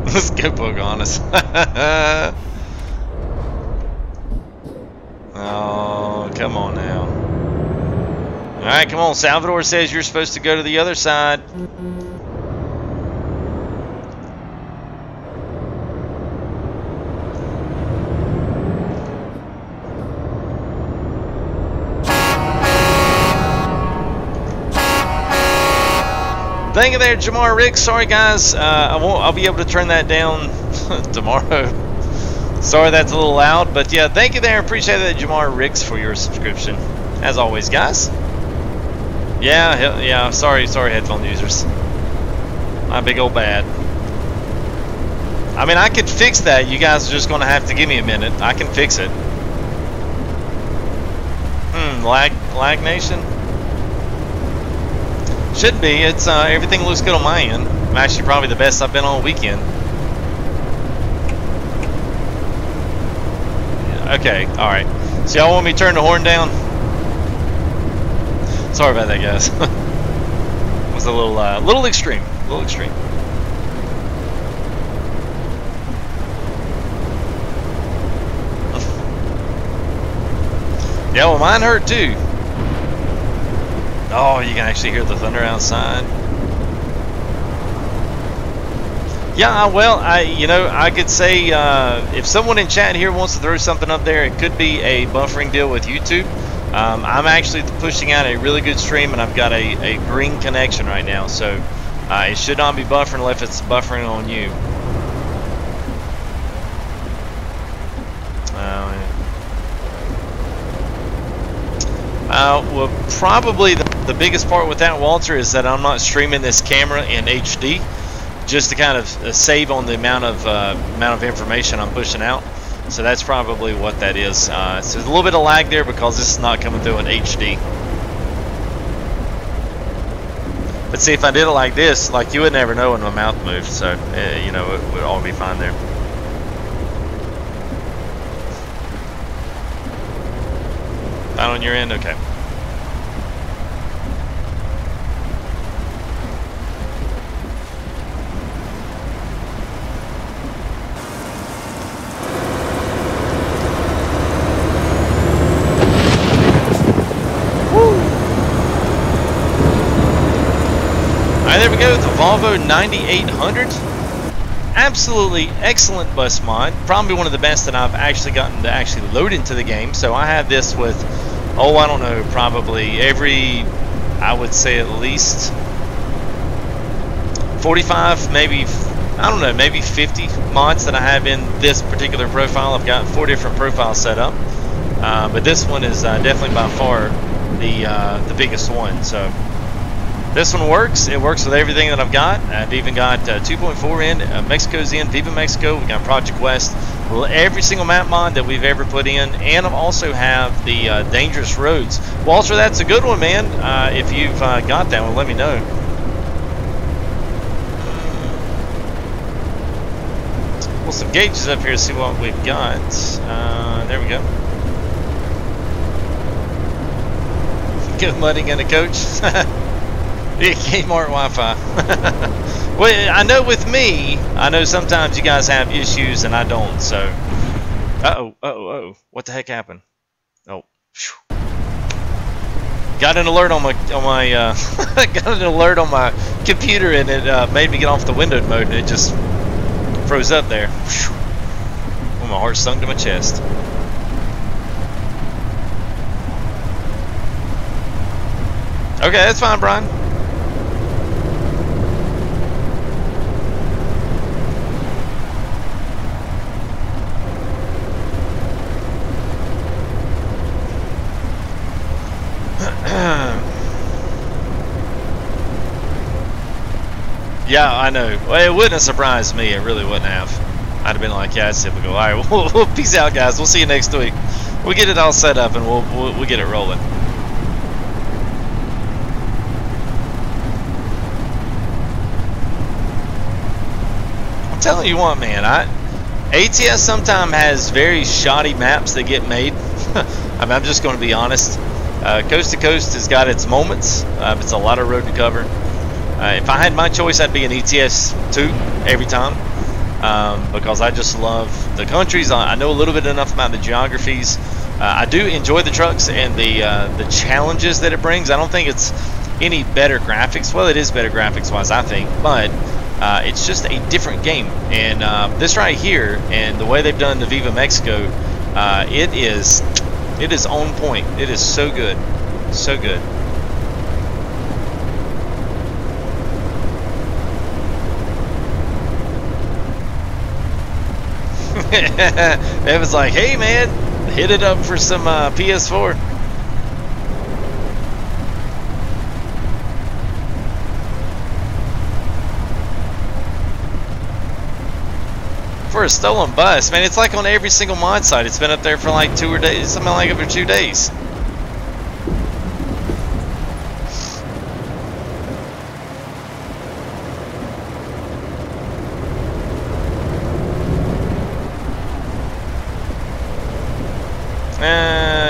Let's go Pocahontas. Oh, come on now. Alright, come on. Salvador says you're supposed to go to the other side. Thank you there, Jamar Rick. Sorry guys, I'll be able to turn that down tomorrow. Sorry that's a little loud, but yeah, thank you there. Appreciate that, Jamar Ricks, for your subscription. As always, guys. Yeah, sorry headphone users. My big old bad. I mean, I could fix that. You guys are just going to have to give me a minute. I can fix it. Lag Nation? Should be. It's everything looks good on my end. I'm actually probably the best I've been all weekend. Yeah, okay, alright. So y'all want me to turn the horn down? Sorry about that, guys. It was a little extreme. A little extreme. Yeah, well, mine hurt too. Oh, you can actually hear the thunder outside. Yeah, well, I could say if someone in chat here wants to throw something up there, it could be a buffering deal with YouTube. I'm actually pushing out a really good stream, and I've got a green connection right now, so it should not be buffering unless it's buffering on you. Well, probably the biggest part with that, Walter, is that I'm not streaming this camera in HD, just to kind of save on the amount of information I'm pushing out. So that's probably what that is. So there's a little bit of lag there because this is not coming through in HD. But see, if I did it like this, like, you would never know when my mouth moved. So you know, it would all be fine there. Not on your end? Okay. Alright, there we go, the Volvo 9800. Absolutely excellent bus mod. Probably one of the best that I've actually gotten to actually load into the game. So I have this with oh, I don't know, probably every, I would say at least 45, maybe, I don't know, maybe 50 mods that I have in this particular profile. I've got 4 different profiles set up, but this one is definitely by far the biggest one. So this one works. It works with everything that I've got. I've even got 2.4 in, Mexico's in, Viva Mexico. We got Project West, every single map mod that we've ever put in, and I also have the Dangerous Roads. Walter, that's a good one, man. If you've got that one, let me know. Well, some gauges up here to see what we've got. There we go. Good mudding in a coach. Kmart Wi-Fi. Well, I know with me, I know sometimes you guys have issues and I don't. So, uh-oh. What the heck happened? Oh, whew. Got an alert on my got an alert on my computer, and it made me get off the windowed mode, and it just froze up there. Well, my heart sunk to my chest. Okay, that's fine, Brian. Yeah, I know. Well, it wouldn't have surprised me. It really wouldn't have. I'd have been like, yeah, it's typical. All right, we'll peace out, guys. We'll see you next week. We'll get it all set up, and we'll get it rolling. I'm telling you what, man. ATS sometimes has very shoddy maps that get made. I mean, I'm just going to be honest. Coast to Coast has got its moments. It's a lot of road to cover. If I had my choice, I'd be an ETS 2 every time, because I just love the countries. I know a little bit enough about the geographies. I do enjoy the trucks and the challenges that it brings. I don't think it's any better graphics. Well, it is better graphics-wise, I think, but it's just a different game. And this right here, and the way they've done the Viva Mexico, it is on point. It is so good, so good. It was like, hey man, hit it up for some PS4. For a stolen bus, man, it's like on every single mod site. It's been up there for like 2 days, something like over 2 days.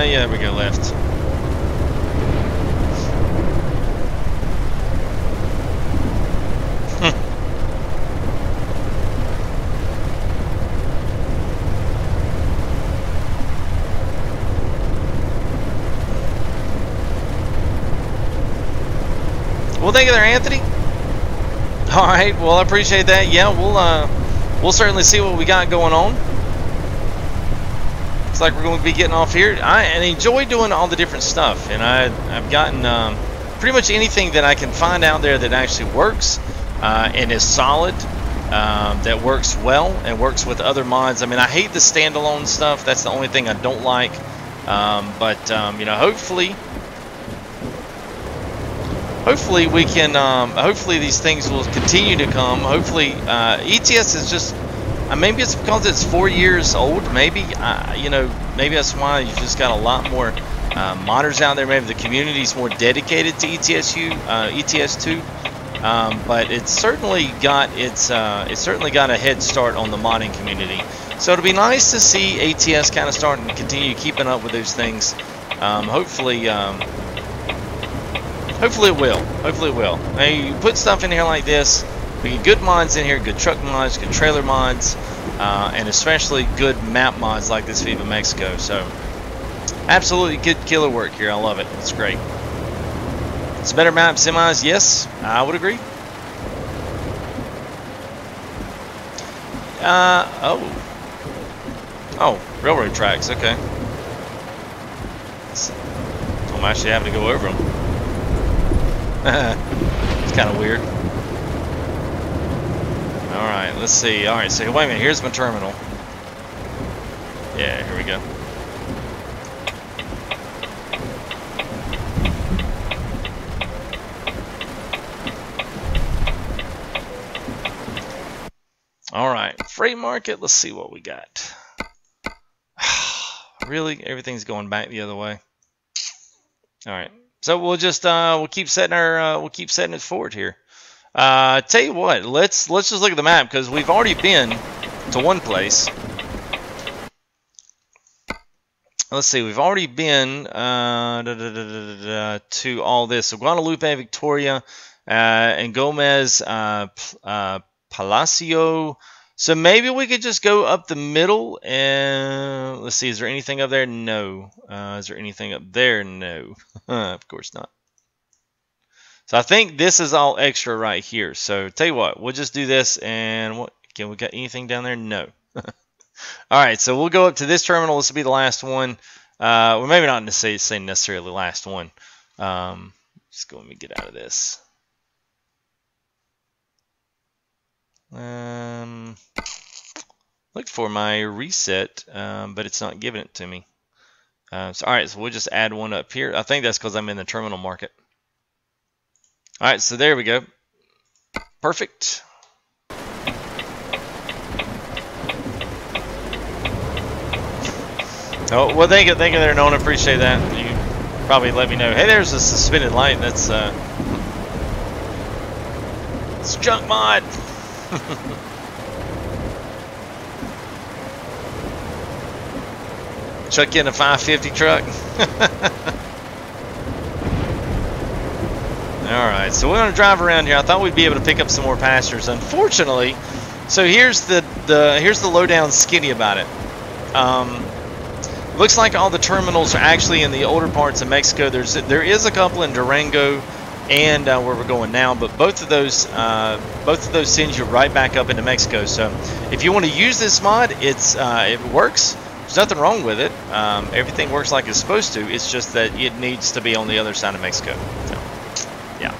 Yeah, there we go, left. Well, thank you there, Anthony. All right, well, I appreciate that. Yeah, we'll certainly see what we got going on. Looks like we're going to be getting off here. I enjoy doing all the different stuff, and I've gotten pretty much anything that I can find out there that actually works and is solid, that works well and works with other mods. I mean, I hate the standalone stuff. That's the only thing I don't like. But you know, hopefully we can. Hopefully these things will continue to come. Hopefully ETS is just. Maybe it's because it's 4 years old. Maybe you know, maybe that's why you've just got a lot more modders out there. Maybe the community's more dedicated to ETS2. But it's certainly got a head start on the modding community. So it'll be nice to see ATS kind of start and continue keeping up with those things. Hopefully it will. Hopefully it will. Now, you put stuff in here like this. We get good mods in here, good truck mods, good trailer mods, and especially good map mods like this Viva Mexico. So, absolutely good killer work here. I love it. It's great. It's better map semis. Yes, I would agree. Oh, railroad tracks. Okay. So I'm actually having to go over them. It's kind of weird. Alright, let's see. Alright, so wait a minute. Here's my terminal. Yeah, here we go. Alright, freight market. Let's see what we got. Really? Everything's going back the other way. Alright. So we'll just we'll keep setting it forward here. Tell you what, let's just look at the map because we've already been to one place. Let's see, we've already been to all this. So Guadalupe, Victoria, and Gomez, Palacio. So maybe we could just go up the middle and let's see, is there anything up there? No. Is there anything up there? No. Of course not. So I think this is all extra right here. So tell you what, we'll just do this and what can we got anything down there? No. Alright, so we'll go up to this terminal. This will be the last one. Well maybe not necessarily the last one. Just go let me get out of this. Look for my reset, but it's not giving it to me. Alright, so we'll just add one up here. I think that's because I'm in the terminal market. Alright, so there we go. Perfect. Oh, well, thank you there, Nona. Appreciate that. You probably let me know. Hey, there's a suspended light. That's it's junk mod. Chuck in a 550 truck. Alright, so we're going to drive around here. I thought we'd be able to pick up some more passengers. Unfortunately, so here's the lowdown skinny about it. Looks like all the terminals are actually in the older parts of Mexico. There is a couple in Durango and where we're going now, but both of those send you right back up into Mexico. So if you want to use this mod, it works. There's nothing wrong with it. Everything works like it's supposed to. It's just that it needs to be on the other side of Mexico. So, yeah.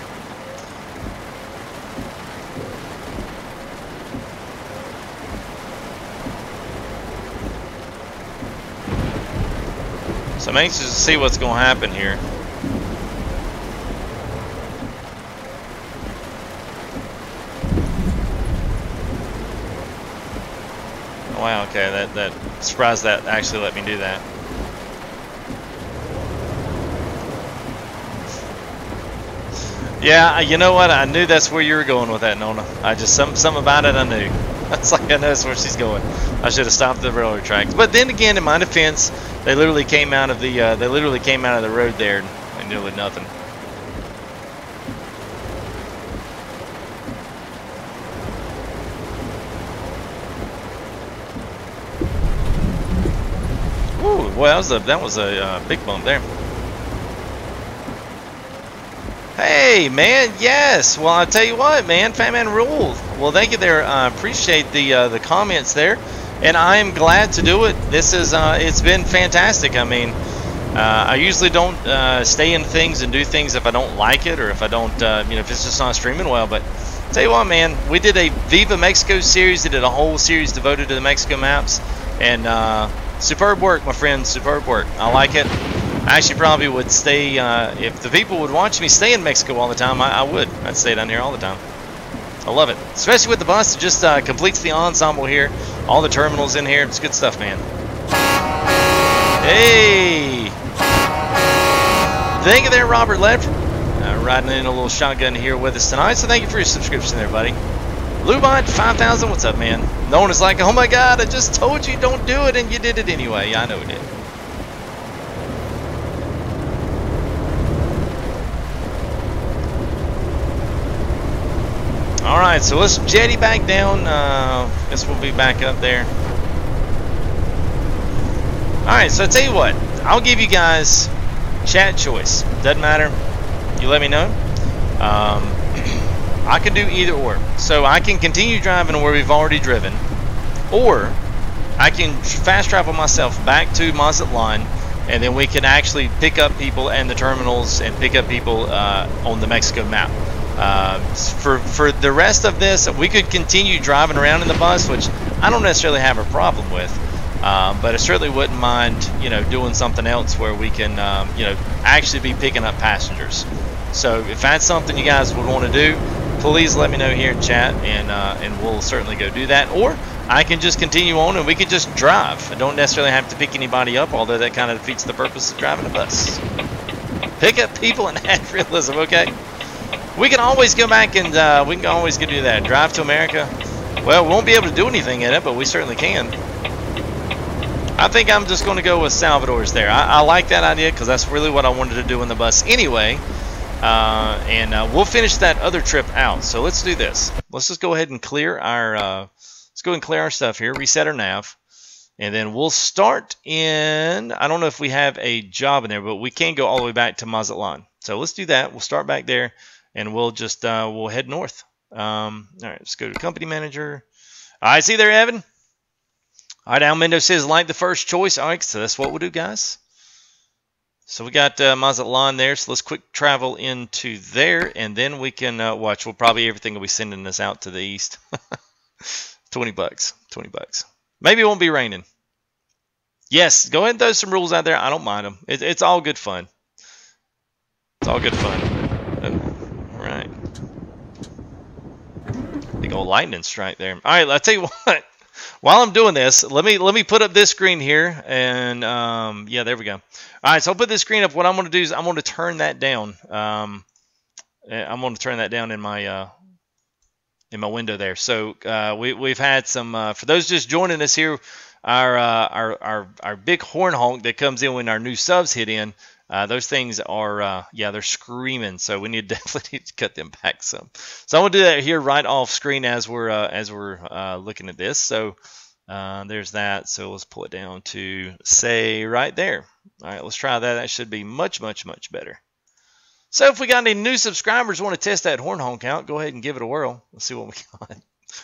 So I'm anxious to see what's going to happen here. Oh, wow, okay, that surprised that actually let me do that. Yeah, you know what? I knew that's where you were going with that, Nona. I just something about it I knew. It's like I know that's where she's going. I should have stopped the railroad tracks. But then again, in my defense, they literally came out of the road there and nearly nothing. Ooh, well, that was a big bump there. Hey, man, yes. Well, I'll tell you what, man, Fat Man ruled. Well, thank you there. I appreciate the comments there, and I am glad to do it. This is it's been fantastic. I mean, I usually don't stay in things and do things if I don't like it or if I don't, if it's just not streaming well. But I'll tell you what, man, we did a Viva Mexico series. We did a whole series devoted to the Mexico maps, and superb work, my friend. Superb work. I like it. I actually probably would stay, if the people would watch me stay in Mexico all the time, I would. I'd stay down here all the time. I love it. Especially with the bus, it just completes the ensemble here. All the terminals in here. It's good stuff, man. Hey! Thank you there, Robert Ledford. Riding in a little shotgun here with us tonight. So thank you for your subscription there, buddy. Lubot 5000, what's up, man? No one is like, oh my god, I just told you don't do it and you did it anyway. Yeah, I know it did. Alright, so let's jetty back down. Guess we'll be back up there. Alright, so I tell you what, I'll give you guys chat choice. Doesn't matter. You let me know. I can do either or. So I can continue driving where we've already driven, or I can fast travel myself back to Mazatlan and then we can actually pick up people in the terminals and pick up people on the Mexico map. For the rest of this, we could continue driving around in the bus, which I don't necessarily have a problem with, but I certainly wouldn't mind, you know, doing something else where we can, you know, actually be picking up passengers. So if that's something you guys would want to do, please let me know here in chat, and we'll certainly go do that. Or I can just continue on and we could just drive. I don't necessarily have to pick anybody up, although that kind of defeats the purpose of driving a bus. Pick up people and add realism, okay? We can always go back and we can always go do that. Drive to America. Well, we won't be able to do anything in it, but we certainly can. I think I'm just going to go with Salvador's there. I like that idea because that's really what I wanted to do in the bus anyway. And we'll finish that other trip out. So let's do this. Let's just go ahead and clear our stuff here. Reset our nav, and then we'll start in. I don't know if we have a job in there, but we can go all the way back to Mazatlan. So let's do that. We'll start back there. And we'll just we'll head north. All right, let's go to company manager. All right, see there, Evan. All right, Almendo says like the first choice. All right, so that's what we'll do, guys. So we got Mazatlan there. So let's quick travel into there, and then we can watch. We'll probably everything will be sending us out to the east. $20, $20. Maybe it won't be raining. Yes, go ahead and throw some rules out there. I don't mind them. It's all good fun. It's all good fun. Right. Big old lightning strike there. All right, I'll tell you what. While I'm doing this, let me put up this screen here, and yeah, there we go. All right, so I'll put this screen up. What I'm going to do is I'm going to turn that down. I'm going to turn that down in my window there. So we've had some for those just joining us here. Our big horn honk that comes in when our new subs hit in. Those things are, yeah, they're screaming. So we definitely need to cut them back some. So I'm gonna do that here right off screen as we're looking at this. So there's that. So let's pull it down to say right there. All right, let's try that. That should be much better. So if we got any new subscribers who want to test that horn honk out, go ahead and give it a whirl. Let's see what we got.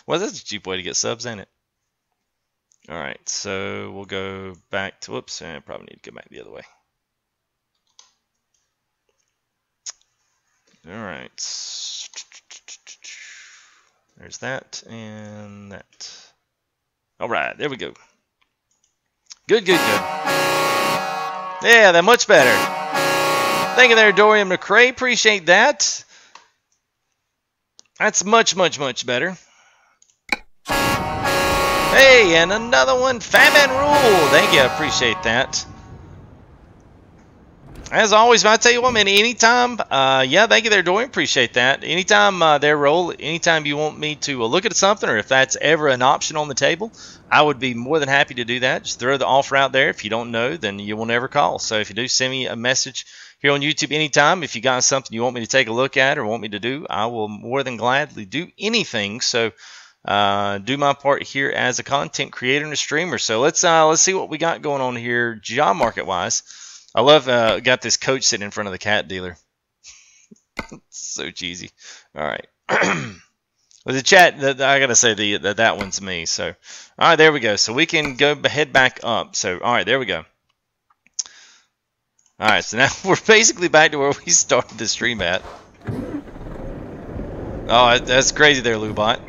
Well, that's a cheap way to get subs, ain't it? All right, so we'll go back to, whoops, I probably need to go back the other way. All right, there's that and that. All right, there we go. Good. Yeah, that much better. Thank you there, Dorian McCrae. Appreciate that. That's much better. Hey, and another one, Fatman Rule. Thank you, I appreciate that. As always, I tell you what, man, anytime, yeah, thank you there, Dorian, appreciate that. Anytime anytime you want me to look at something, or if that's ever an option on the table, I would be more than happy to do that. Just throw the offer out there. If you don't know, then you will never call. So if you do, send me a message here on YouTube anytime. If you got something you want me to take a look at or want me to do, I will more than gladly do anything. So do my part here as a content creator and a streamer. So let's see what we got going on here job market wise. I love got this coach sitting in front of the cat dealer. So cheesy. All right. Well, the chat, I gotta say that one's me. So, all right, there we go. So we can go head back up. So, all right, there we go. All right, so now we're basically back to where we started the stream at. Oh, that's crazy there, Lubot.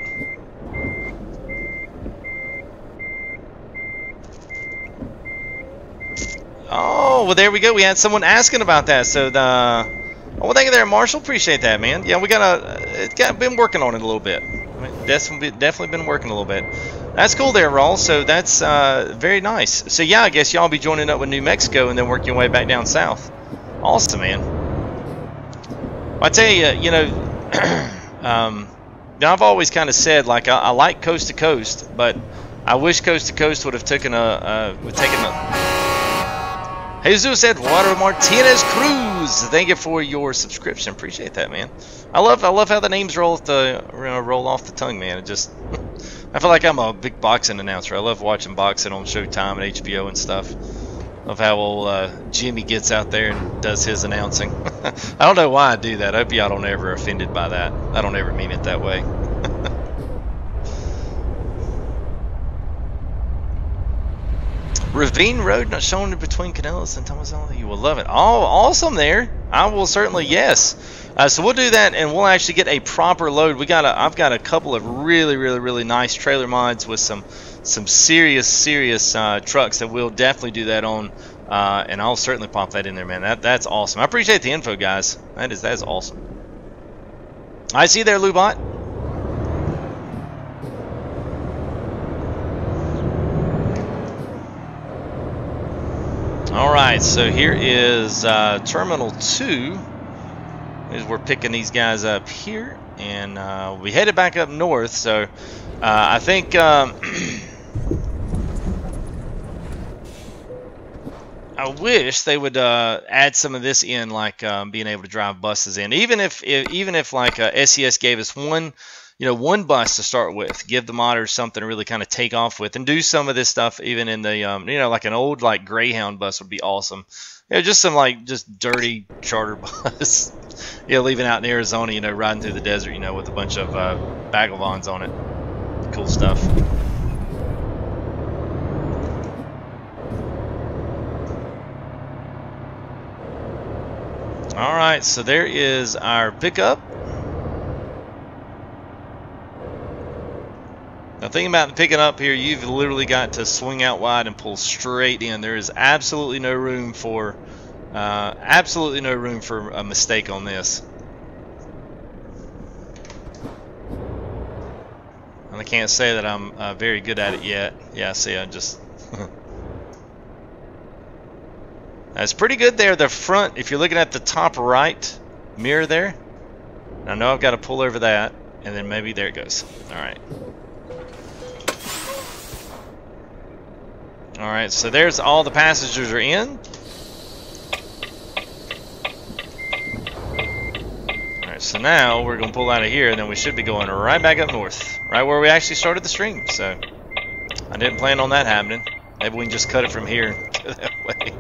Oh, well, there we go. We had someone asking about that. So oh, well, thank you there, Marshall. Appreciate that, man. Yeah, been working on it a little bit. I mean, definitely been working a little bit. That's cool there, Raul. So that's very nice. So yeah, I guess y'all be joining up with New Mexico and then working your way back down south. Awesome, man. Well, I tell you, you know, I've always kind of said like I like coast to coast, but I wish coast to coast would have taken a. Jesus said, Water Martinez Cruz. Thank you for your subscription. Appreciate that, man. I love how the names roll off the tongue, man. It just, I feel like I'm a big boxing announcer. I love watching boxing on Showtime and HBO and stuff. Love how old Jimmy gets out there and does his announcing. I don't know why I do that. I hope y'all don't ever offended by that. I don't ever mean it that way. Ravine Road not shown in between Canellas and Thomas. You will love it. Oh, awesome there. I will certainly, yes. So we'll do that, and we'll actually get a proper load. I've got a couple of really nice trailer mods with some serious trucks that we'll definitely do that on, and I'll certainly pop that in there, man. That's awesome. I appreciate the info, guys. That is awesome. I see you there, Lubot. Alright, so here is Terminal 2. We're picking these guys up here, and we headed back up north, so I think I wish they would add some of this in, like being able to drive buses in. Even if like SES gave us one bus to start with, give the modders something to really kind of take off with, and do some of this stuff even in the like an old like Greyhound bus would be awesome. Just some just dirty charter bus, leaving out in Arizona, riding through the desert, with a bunch of Bagavons on it. Cool stuff. All right, so there is our pickup. Now, thinking about picking up here, you've literally got to swing out wide and pull straight in. There is absolutely no room for a mistake on this. And I can't say that I'm very good at it yet. Yeah, see, I just. That's pretty good there. The front, if you're looking at the top right mirror there, I know I've got to pull over that, and then maybe there it goes. All right. Alright, so there's all the passengers are in. Alright, so now we're going to pull out of here, and then we should be going right back up north. Right where we actually started the stream. So, I didn't plan on that happening. Maybe we can just cut it from here and go that way.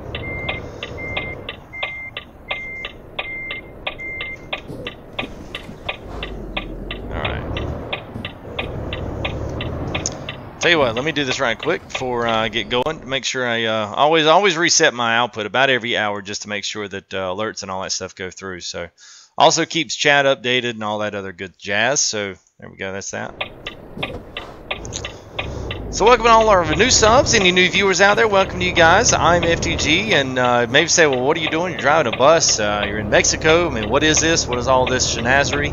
Tell you what, let me do this right quick before I get going to make sure I always reset my output about every hour just to make sure that alerts and all that stuff go through. So also keeps chat updated and all that other good jazz. So there we go, that's that. So welcome to all our new subs, any new viewers out there, welcome to you guys. I'm FTG, and maybe say, well, what are you doing? You're driving a bus, you're in Mexico. I mean, what is this? What is all this shenazzery?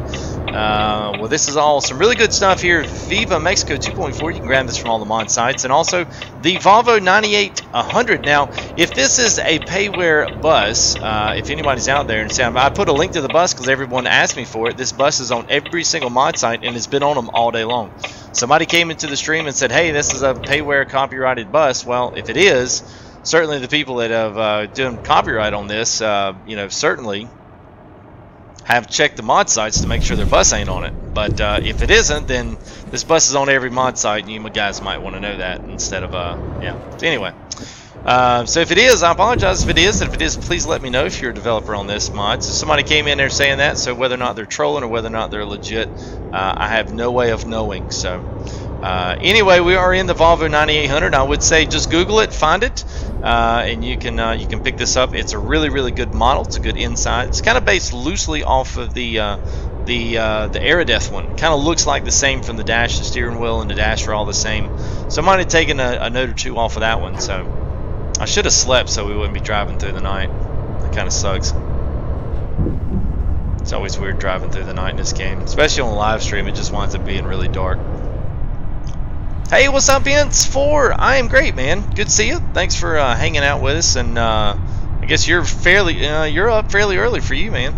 Well, this is all some really good stuff here. Viva Mexico 2.4, you can grab this from all the mod sites, and also the Volvo 9800. Now, if this is a payware bus, if anybody's out there and saying, I put a link to the bus because everyone asked me for it. This bus is on every single mod site and has been on them all day long. Somebody came into the stream and said, hey, this is a payware copyrighted bus. Well, if it is, certainly the people that have done copyright on this, certainly have checked the mod sites to make sure their bus ain't on it. But if it isn't, then this bus is on every mod site, and you guys might want to know that instead of, yeah. So anyway, so if it is, I apologize if it is, and if it is, please let me know if you're a developer on this mod. So somebody came in there saying that, so whether or not they're trolling or whether or not they're legit, I have no way of knowing. So anyway, we are in the Volvo 9800. I would say just Google it, find it, and you can pick this up. It's a really good model. It's a good inside. It's kind of based loosely off of the Aerodeath one. Kind of looks like the same from the dash. The steering wheel and the dash are all the same. So I might have taken a note or two off of that one. So I should have slept so we wouldn't be driving through the night. That kind of sucks. It's always weird driving through the night in this game, especially on a live stream. It just winds up being really dark. Hey, what's up, Vince4? I am great, man. Good to see you. Thanks for hanging out with us. And I guess you're up fairly early for you, man.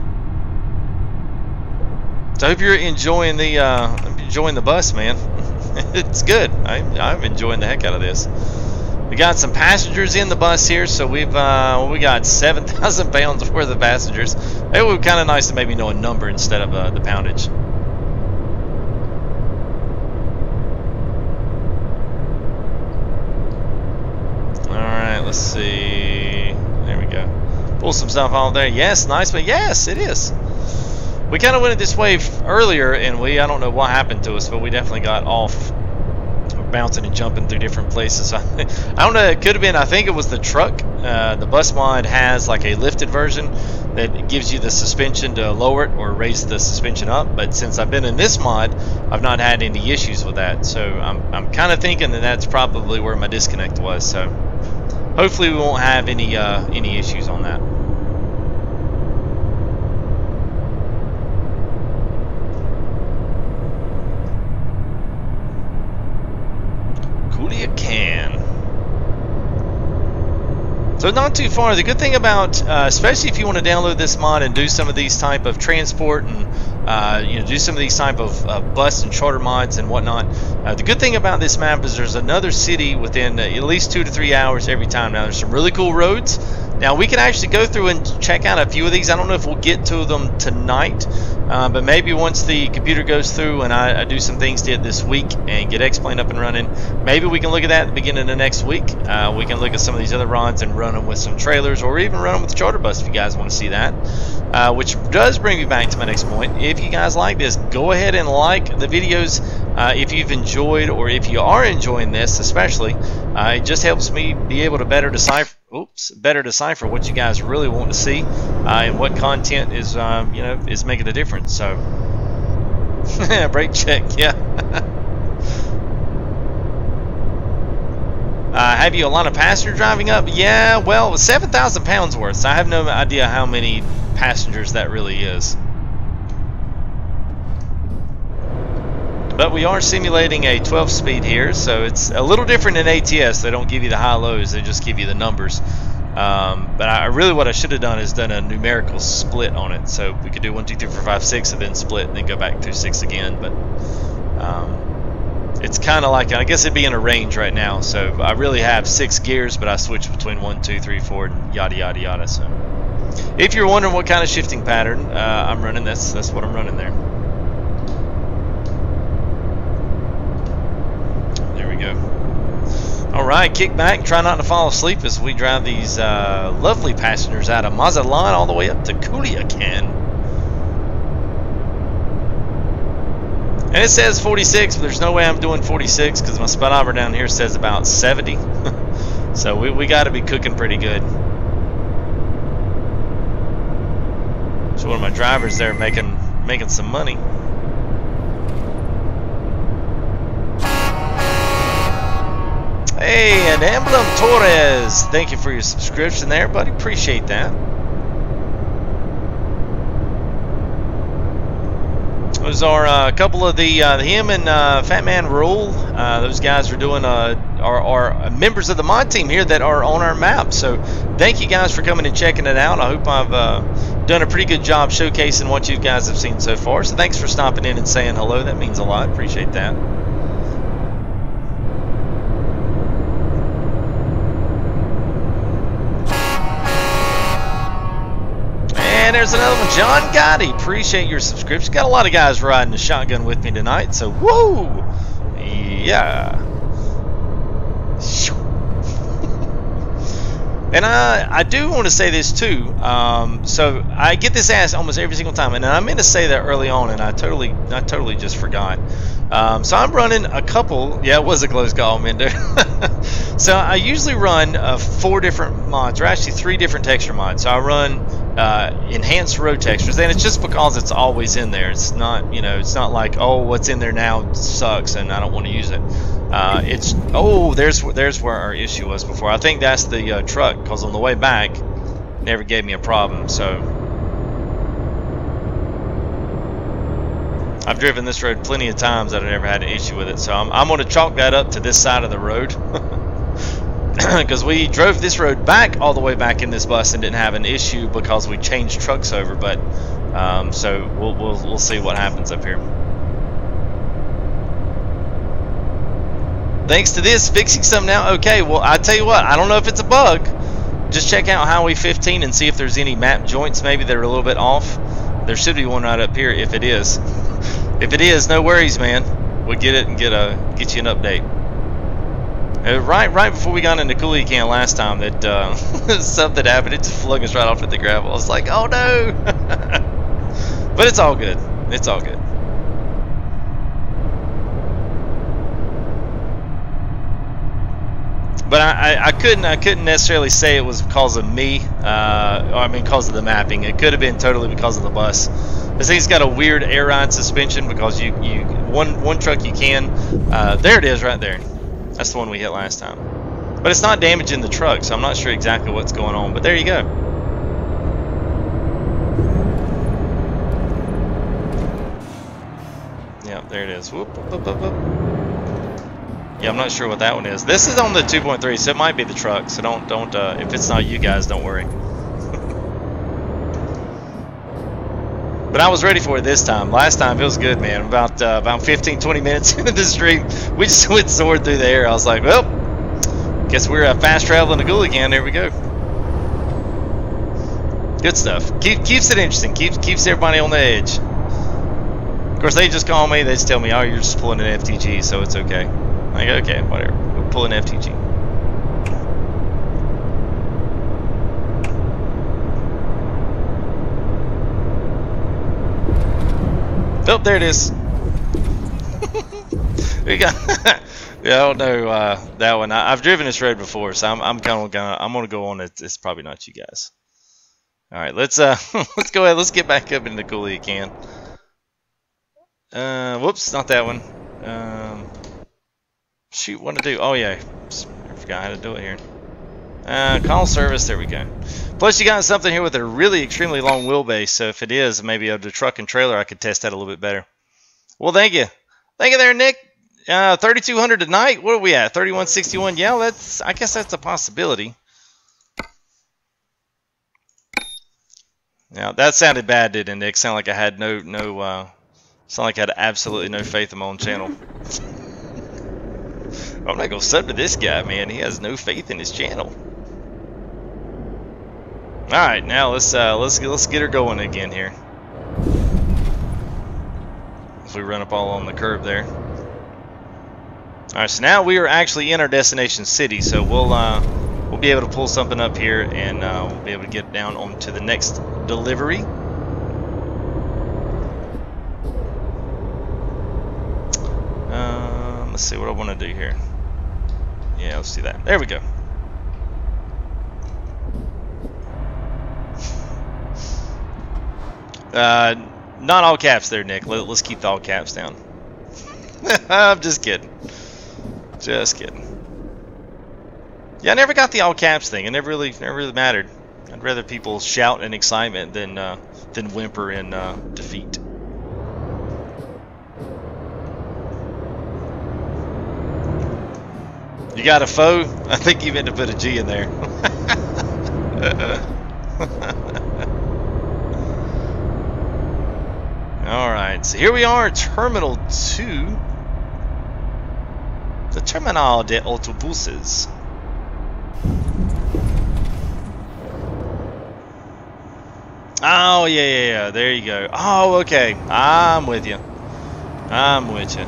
So I hope you're enjoying the bus, man. It's good. I'm enjoying the heck out of this. We got some passengers in the bus here, so we got 7,000 pounds worth of passengers. It would be kind of nice to maybe know a number instead of the poundage. Alright, let's see. There we go. Pull some stuff off there. Yes, nice, but yes, it is. We kind of went this way earlier, and I don't know what happened to us, but we definitely got off bouncing and jumping through different places. I don't know, it could have been, I think it was the truck. The bus mod has like a lifted version that gives you the suspension to lower it or raise the suspension up, but since I've been in this mod, I've not had any issues with that. So I'm kind of thinking that that's probably where my disconnect was. So hopefully we won't have any issues on that. Can. So not too far. The good thing about, especially if you want to download this mod and do some of these type of transport and you know, do some of these type of bus and charter mods and whatnot, the good thing about this map is there's another city within at least 2 to 3 hours every time. Now there's some really cool roads. Now we can actually go through and check out a few of these. I don't know if we'll get to them tonight, but maybe once the computer goes through and I do some things to it this week and get X-Plane up and running, maybe we can look at that at the beginning of next week. We can look at some of these other rods and run them with some trailers, or even run them with a charter bus if you guys want to see that. Which does bring me back to my next point. If you guys like this, go ahead and like the videos if you've enjoyed, or if you are enjoying this especially. It just helps me be able to better decipher what you guys really want to see, and what content is you know, is making a difference. So brake check, yeah. Have you a lot of passenger driving up? Yeah, well, 7,000 pounds worth, so I have no idea how many passengers that really is. But we are simulating a 12 speed here, so it's a little different than ATS. They don't give you the high lows, they just give you the numbers. But what I should have done is done a numerical split on it, so we could do 1, 2, 3, 4, 5, 6 and then split and then go back through 6 again. But it's kind of like, I guess it'd be in a range right now, so I really have 6 gears, but I switch between 1, 2, 3, 4 and yada yada yada. So if you're wondering what kind of shifting pattern I'm running, that's what I'm running there. Alright, kick back, try not to fall asleep as we drive these lovely passengers out of Mazatlan all the way up to Culiacan. And it says 46, but there's no way I'm doing 46 because my speedometer down here says about 70. So we got to be cooking pretty good. So one of my drivers there making some money. Hey, and Emblem Torres, thank you for your subscription there, buddy. Appreciate that. Those are a couple of him and Fat Man Rule. Those guys are doing are members of the mod team here that are on our map. So thank you guys for coming and checking it out. I hope I've done a pretty good job showcasing what you guys have seen so far. So thanks for stopping in and saying hello. That means a lot. Appreciate that. And there's another one, John Gotti. Appreciate your subscription. Got a lot of guys riding the shotgun with me tonight, so woo! Yeah. And I do want to say this too. So I get this asked almost every single time, and I meant to say that early on, and I totally just forgot. So I'm running a couple. Yeah, it was a close call, Mendo. So I usually run 4 different mods, or actually 3 different texture mods. So I run enhanced road textures, and it's just because it's always in there. It's not, you know, it's not like, oh, what's in there now sucks and I don't want to use it. It's, oh, there's where our issue was before. I think that's the truck, because on the way back never gave me a problem. So I've driven this road plenty of times that I never had an issue with it. So I'm going to chalk that up to this side of the road. Because we drove this road back all the way back in this bus and didn't have an issue because we changed trucks over. But so we'll see what happens up here. Thanks to this, fixing something now. Okay, well, I tell you what, I don't know if it's a bug. Just check out Highway 15 and see if there's any map joints maybe that are a little bit off. There should be one right up here if it is. If it is, no worries, man. We'll get it and get you an update. Right before we got into Culiacan last time, that something happened. It just flung us right off at the gravel. I was like, oh no! But it's all good. It's all good. But I couldn't necessarily say it was because of me, or I mean because of the mapping. It could have been totally because of the bus. This thing's got a weird air ride suspension because one truck you can. There it is right there. That's the one we hit last time. But it's not damaging the truck, so I'm not sure exactly what's going on. But there you go. Yeah, there it is. Whoop, whoop, whoop, whoop. Yeah, I'm not sure what that one is. This is on the 2.3, so it might be the truck. So don't if it's not you guys, don't worry. But I was ready for it this time. Last time it was good, man. About 15-20 minutes into the stream, we just went soared through the air. I was like, well, guess we're fast traveling to Ghoul again. There we go. Good stuff. Keeps it interesting. Keeps everybody on the edge. Of course, they just call me. They just tell me, oh, you're just pulling an FTG, so it's okay. Like, okay, whatever. We're pulling FTG. Oh, there it is. We got. Yeah, I don't know that one. I've driven this road before, so I'm gonna go on it. It's probably not you guys. All right, let's let's go ahead. Let's get back up into the Ghoul again. Whoops, not that one. Shoot, what to do? Oh yeah, I forgot how to do it here. Call service. There we go. Plus, you got something here with a really extremely long wheelbase. So if it is maybe a truck and trailer, I could test that a little bit better. Well, thank you there, Nick. 3,200 tonight. What are we at? 3,161. Yeah, I guess that's a possibility. Now that sounded bad, didn't it, Nick? Sounded like I had sound like I had absolutely no faith in my own channel. I'm not gonna sub to this guy, man. He has no faith in his channel. All right, now let's get her going again here. If we run up all on the curb there. All right, so now we are actually in our destination city, so we'll be able to pull something up here, and we'll be able to get down onto the next delivery. Let's see what I want to do here. Yeah, let's do that. There we go. Not all caps there, Nick. Let's keep the all caps down. I'm just kidding. Just kidding. Yeah, I never got the all caps thing. It never really mattered. I'd rather people shout in excitement than whimper in defeat. You got a foe? I think you meant to put a G in there. Alright, so here we are, Terminal 2. The Terminal de Autobuses. Oh, yeah, there you go. Oh, okay. I'm with you. I'm with you.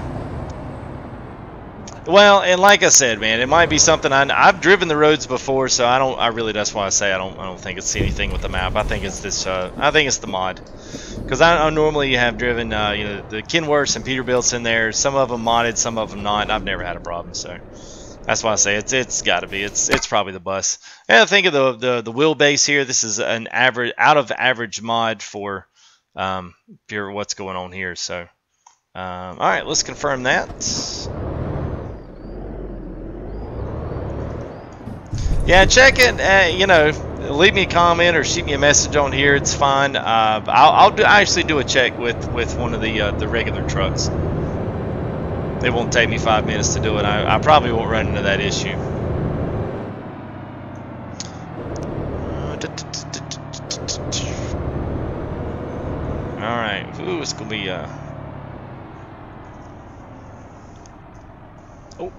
Well, and like I said, man, it might be something I've driven the roads before, so that's why I say I don't think it's anything with the map. I think it's this. I think it's the mod, because I normally have driven the Kenworths and Peterbilts in there. Some of them modded, some of them not. And I've never had a problem, so that's why I say it's got to be. It's probably the bus. And I think of the wheelbase here. This is an average out of average mod for what's going on here. So all right, let's confirm that. Yeah, check it. Leave me a comment or shoot me a message on here. It's fine. I actually do a check with one of the regular trucks. It won't take me 5 minutes to do it. I probably won't run into that issue. All right. Ooh, it's gonna be Oh.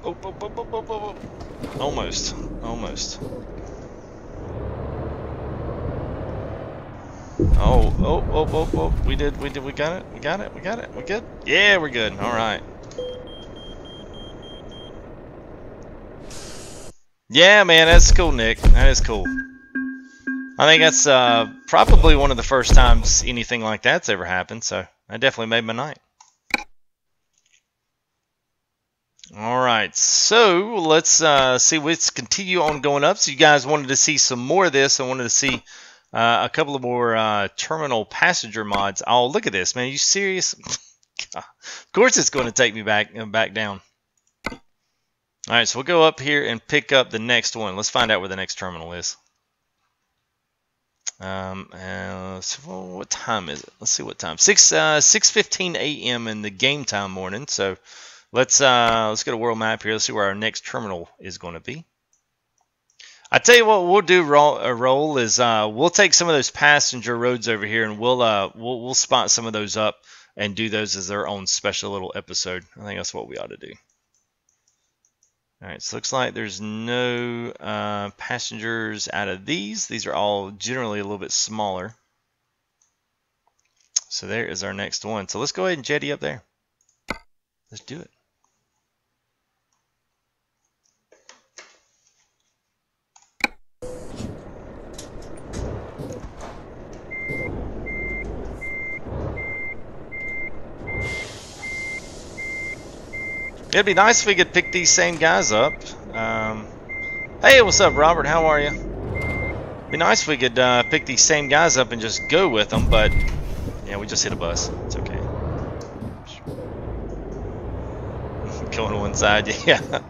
Almost. Oh. We got it. We good? Yeah, we're good. All right. Yeah, man, that's cool, Nick. That is cool. I think that's probably one of the first times anything like that's ever happened, so that definitely made my night. All right, so let's see. Let's continue on going up. So you guys wanted to see some more of this. I wanted to see a couple of more terminal passenger mods. Oh, look at this, man! Are you serious? Of course, it's going to take me back down. All right, so we'll go up here and pick up the next one. Let's find out where the next terminal is. So what time is it? Let's see what time. 6:15 a.m. in the game time morning. So let's get a world map here. Let's see where our next terminal is going to be. I tell you what we'll do. Roll is we'll take some of those passenger roads over here, and we'll spot some of those up and do those as their own special little episode. I think that's what we ought to do. All right, so looks like there's no passengers out of these. These are all generally a little bit smaller. So there is our next one. So let's go ahead and jetty up there. Let's do it. It'd be nice if we could pick these same guys up. Hey, what's up, Robert? How are you? It'd be nice if we could pick these same guys up and just go with them, but yeah, we just hit a bus. It's okay. Going to one side, yeah.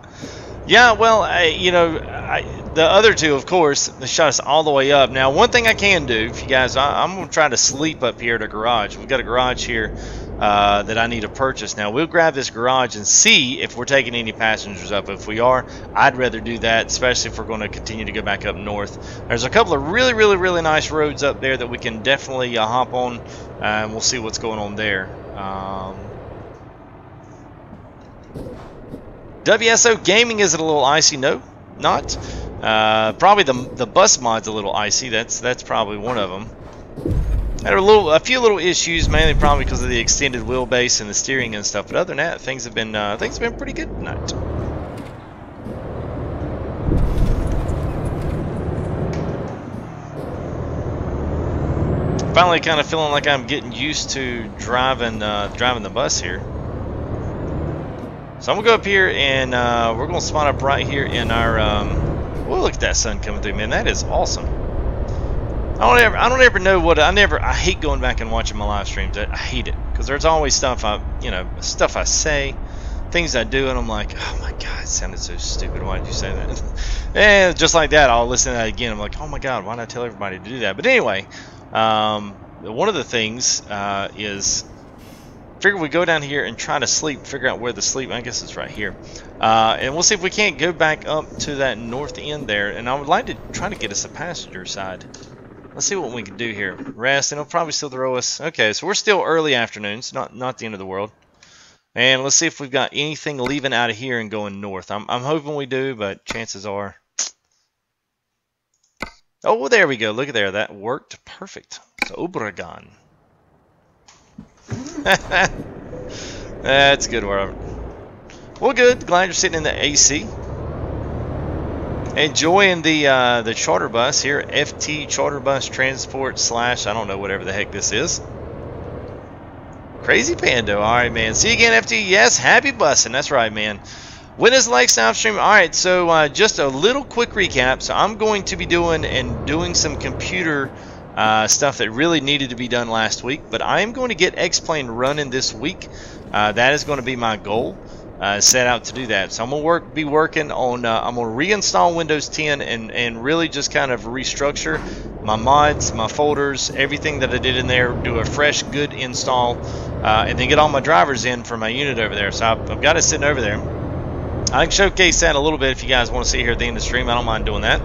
Yeah, well, the other two, of course, they shot us all the way up. Now, one thing I can do, if you guys, I'm going to try to sleep up here at a garage. We've got a garage here that I need to purchase. Now, we'll grab this garage and see if we're taking any passengers up. If we are, I'd rather do that, especially if we're going to continue to go back up north. There's a couple of really nice roads up there that we can definitely hop on, and we'll see what's going on there. WSO Gaming, is it a little icy? No, not. Probably the bus mod's a little icy. That's probably one of them. Had a few little issues, mainly probably because of the extended wheelbase and the steering and stuff. But other than that, things have been pretty good tonight. Finally, kind of feeling like I'm getting used to driving the bus here. So I'm gonna go up here and we're gonna spawn up right here in our. Oh, look at that sun coming through, man! That is awesome. I don't ever know what I hate going back and watching my live streams. I hate it because there's always stuff I say, things I do, and I'm like, oh my god, it sounded so stupid. Why did you say that? And just like that, I'll listen to that again. I'm like, oh my god, why did I tell everybody to do that? But anyway, one of the things is. Figure we go down here and try to figure out where the sleep, I guess it's right here. And we'll see if we can't go back up to that north end there. And I would like to try to get us a passenger side. Let's see what we can do here. Rest, and it'll probably still throw us. Okay, so we're still early afternoons, not the end of the world. And let's see if we've got anything leaving out of here and going north. I'm hoping we do, but chances are. Oh, well, there we go. Look at there. That worked perfect. So, Obregon. That's good, Robert. Well, good. Glad you're sitting in the AC. Enjoying the charter bus here, FT Charter Bus Transport / I don't know, whatever the heck this is. Crazy Pando. All right, man. See you again, FT. Yes, happy bussing. That's right, man. When is the Lake South stream? All right, so just a little quick recap. So I'm going to be doing some computer stuff that really needed to be done last week, but I am going to get X-Plane running this week. That is going to be my goal. Set out to do that. So I'm going to be working on, I'm going to reinstall Windows 10 and really just kind of restructure my mods, my folders, everything that I did in there, do a fresh, good install, and then get all my drivers in for my unit over there. So I've got it sitting over there. I can showcase that a little bit if you guys want to see here at the end of the stream. I don't mind doing that.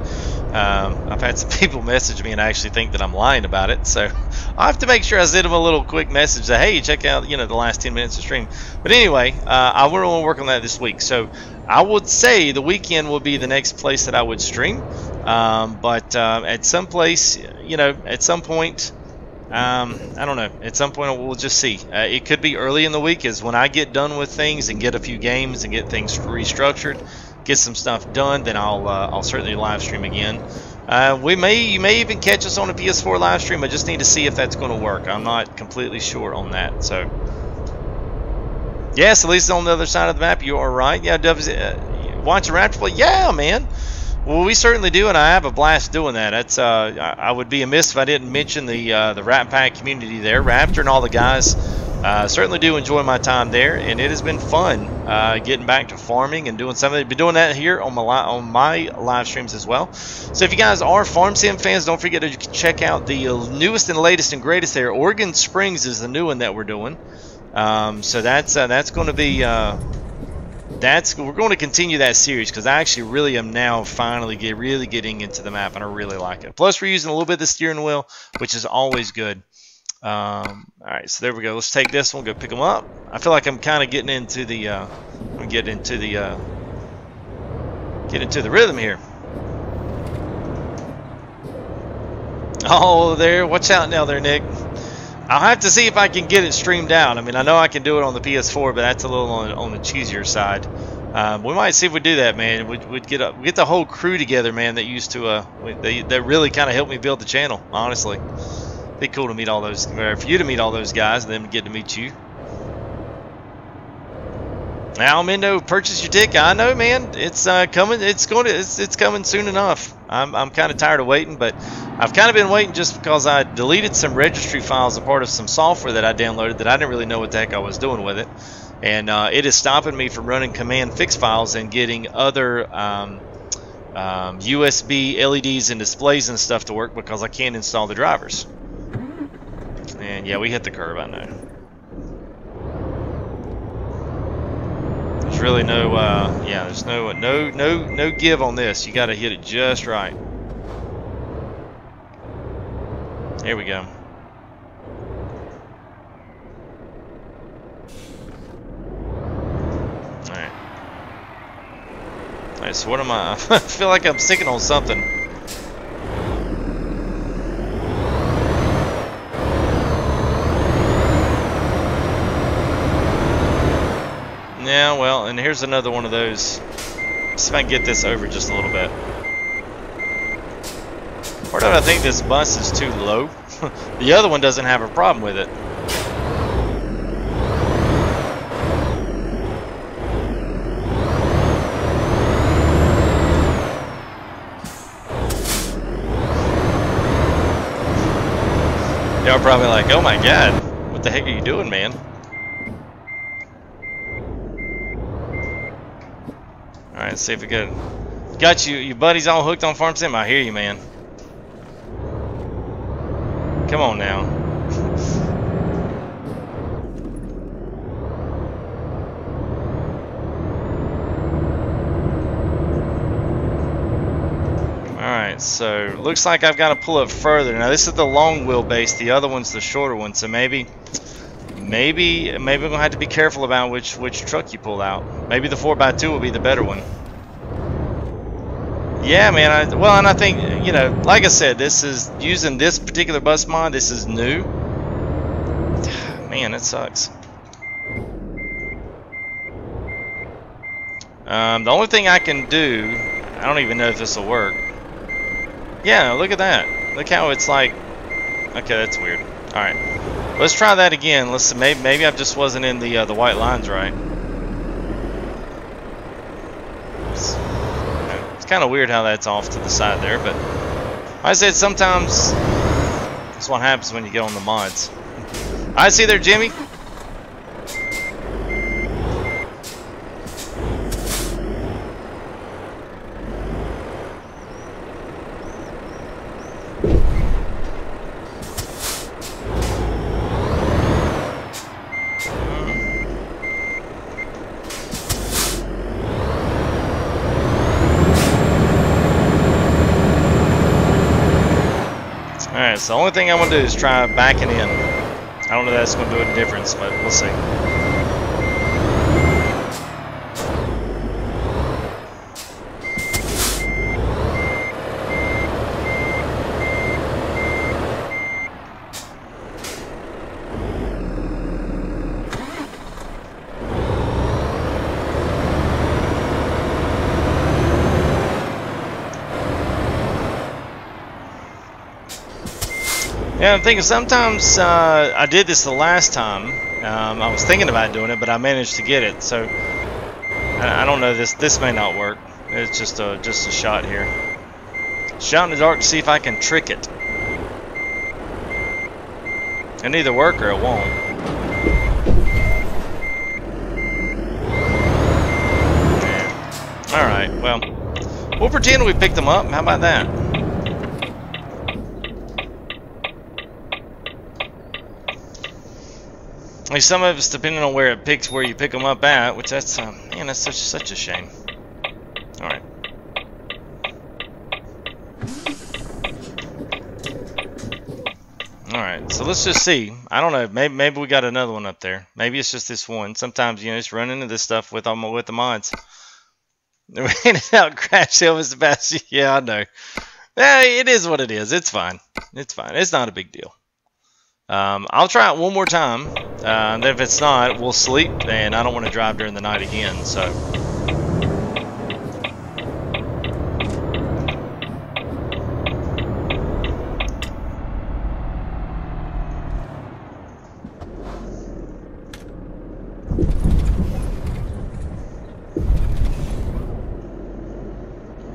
I've had some people message me and actually think that I'm lying about it, so I have to make sure I send them a little quick message that, hey, check out the last 10 minutes of stream. But anyway, I will want to work on that this week. So I would say the weekend will be the next place that I would stream, but at some place, at some point, I don't know. At some point, we'll just see. It could be early in the week, is when I get done with things and get a few games and get things restructured, get some stuff done. Then I'll certainly live stream again. You may even catch us on a PS4 live stream. I just need to see if that's going to work. I'm not completely sure on that. So Yes, at least on the other side of the map, you are right. Yeah, watch a Raptor play. Yeah, man. Well, we certainly do, and I have a blast doing that. That's I would be amiss if I didn't mention the Rat Pack community there, Raptor and all the guys. Certainly do enjoy my time there, and it has been fun getting back to farming and doing something. I've been doing that here on my live streams as well. So if you guys are Farm Sim fans, don't forget to check out the newest and latest and greatest there. Oregon Springs is the new one that we're doing. So that's going to be we're going to continue that series because I actually really am now finally really getting into the map and I really like it. Plus we're using a little bit of the steering wheel, which is always good. All right, so there we go. Let's take this one, go pick them up. I feel like I'm kind of getting into the rhythm here. Oh, there! Watch out now, there, Nick. I'll have to see if I can get it streamed out. I mean, I know I can do it on the PS4, but that's a little on the cheesier side. We might see if we do that, man. We'd get the whole crew together, man. That used to that really kind of helped me build the channel. Honestly, be cool to meet all those, or for you to meet all those guys, and then get to meet you. Now, Mendo, purchase your ticket. I know, man. It's coming. It's coming soon enough. I'm kind of tired of waiting, but I've kind of been waiting just because I deleted some registry files, a part of some software that I downloaded that I didn't really know what the heck I was doing with it, and it is stopping me from running command fix files and getting other USB LEDs and displays and stuff to work because I can't install the drivers. And yeah, we hit the curb. I know. There's really no, yeah, there's no give on this. You got to hit it just right. There we go. All right. All right. So what am I? I feel like I'm sinking on something. Yeah, well, and here's another one of those. Let's see if I can get this over just a little bit. Part of it, I think this bus is too low. The other one doesn't have a problem with it. Y'all are probably like, oh my god, what the heck are you doing, man? Alright, let's see if we got your buddies all hooked on Farm Sim. I hear you, man. Come on now. Alright, so looks like I've got to pull it further. Now this is the long wheelbase, the other one's the shorter one, so maybe we're gonna have to be careful about which truck you pull out. Maybe the 4x2 will be the better one. Yeah, man. Well, and I think, you know, like I said, this is using this particular bus mod. This is new. Man, it sucks. The only thing I can do, I don't even know if this will work. Yeah, look at that. Look how it's like. Okay, that's weird. All right. Let's try that again. Let's see, maybe I just wasn't in the white lines right. It's kind of weird how that's off to the side there, but like I said, sometimes that's what happens when you get on the mods. I see there, Jimmy. Alright, so the only thing I'm going to do is try backing in. I don't know if that's going to do a difference, but we'll see. Yeah, I'm thinking sometimes I did this the last time, I was thinking about doing it, but I managed to get it. So I don't know. This may not work. It's just a shot here. Shot in the dark to see if I can trick it. It'll either work or it won't. Yeah. All right. Well, we'll pretend we picked them up. How about that? Like some of us, depending on where it picks, where you pick them up at, which that's man, that's such a shame. All right. All right. So let's just see. I don't know. Maybe we got another one up there. Maybe it's just this one. Sometimes just run into this stuff with the mods. We handed out crash Elvis Sebastian. Yeah, I know. It is what it is. It's fine. It's fine. It's not a big deal. I'll try it one more time, and if it's not, we'll sleep, and I don't want to drive during the night again, so.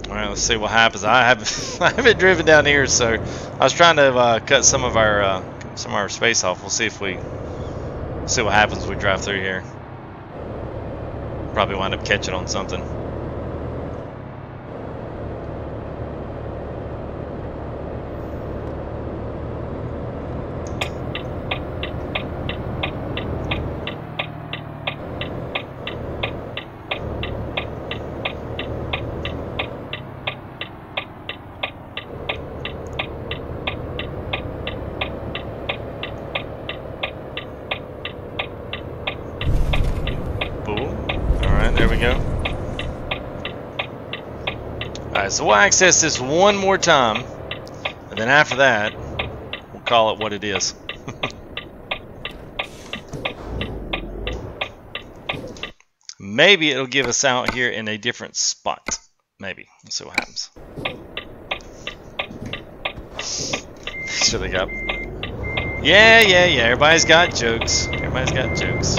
Alright, let's see what happens. I haven't driven down here, so I was trying to cut some of our space off. We'll see what happens when we drive through here. Probably wind up catching on something. There we go. Alright, so we'll access this one more time, and then after that, we'll call it what it is. Maybe it'll give us out here in a different spot. Maybe. Let's see what happens. Sure they got. Yeah. Everybody's got jokes. Everybody's got jokes.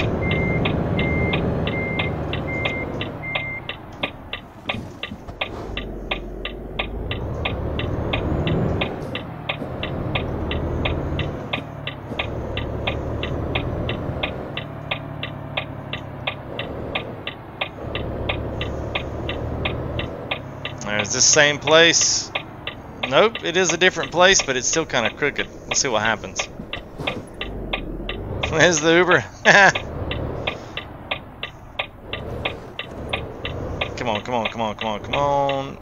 Is this same place? Nope, it is a different place, but it's still kind of crooked. Let's see what happens. There's the Uber. Come on.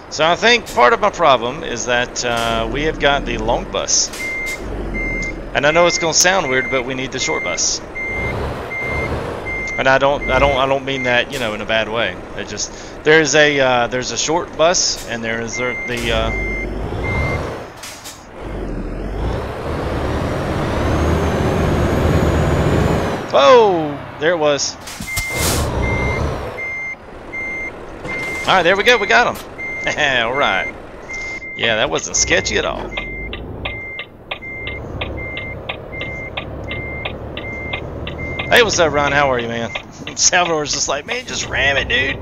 So I think part of my problem is that we have got the long bus, and I know it's going to sound weird, but we need the short bus. And I don't mean that, you know, in a bad way. It just there's a short bus, and there is oh, there it was. All right, there we go. We got him. All right. Yeah, that wasn't sketchy at all. Hey, what's up, Ron? How are you, man? Salvador's just like, man, just ram it, dude.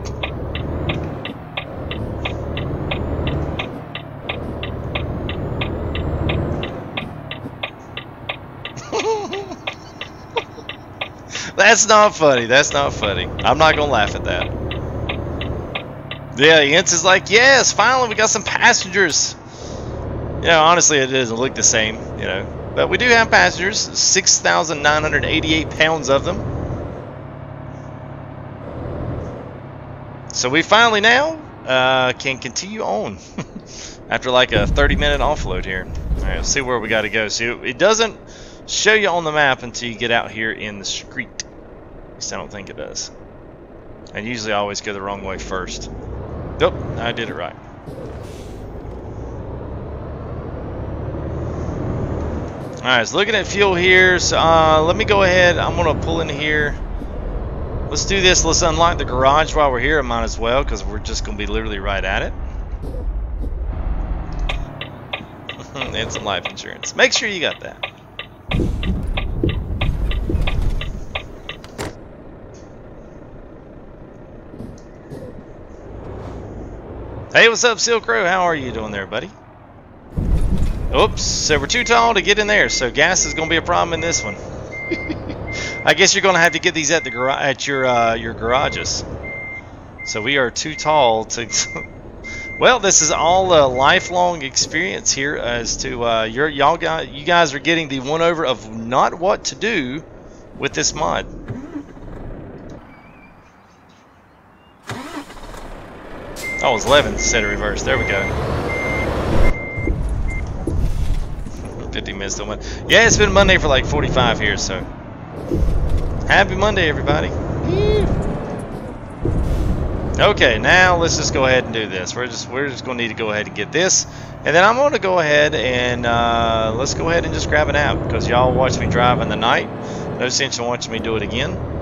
That's not funny. That's not funny. I'm not gonna laugh at that. Yeah, Yentz is like, yes, finally we got some passengers. You know, honestly, it doesn't look the same, you know. But we do have passengers, 6,988 pounds of them. So we finally now can continue on after like a 30-minute offload here. All right, let's see where we got to go. See, it doesn't show you on the map until you get out here in the street. At least I don't think it does. I usually always go the wrong way first. Nope, I did it right. Alright, so looking at fuel here, so let me go ahead, I'm going to pull in here. Let's do this. Let's unlock the garage while we're here. I might as well, because we're just going to be literally right at it. And some life insurance. Make sure you got that. Hey, what's up, Silk Crow? How are you doing there, buddy? Oops, so we're too tall to get in there, so gas is going to be a problem in this one. I guess you're going to have to get these at the your garages. So we are too tall to. Well, this is all a lifelong experience here as to you guys are getting the one over of not what to do with this mod. Oh, it was 11 set of reverse. There we go. 50 minutes to one. Yeah, it's been Monday for like 45 here, so happy Monday, everybody. Okay, now let's just go ahead and do this. We're just going to need to go ahead and get this, and then I'm going to go ahead and let's go ahead and just grab an app, because y'all watch me drive in the night. No sense in watching me do it again.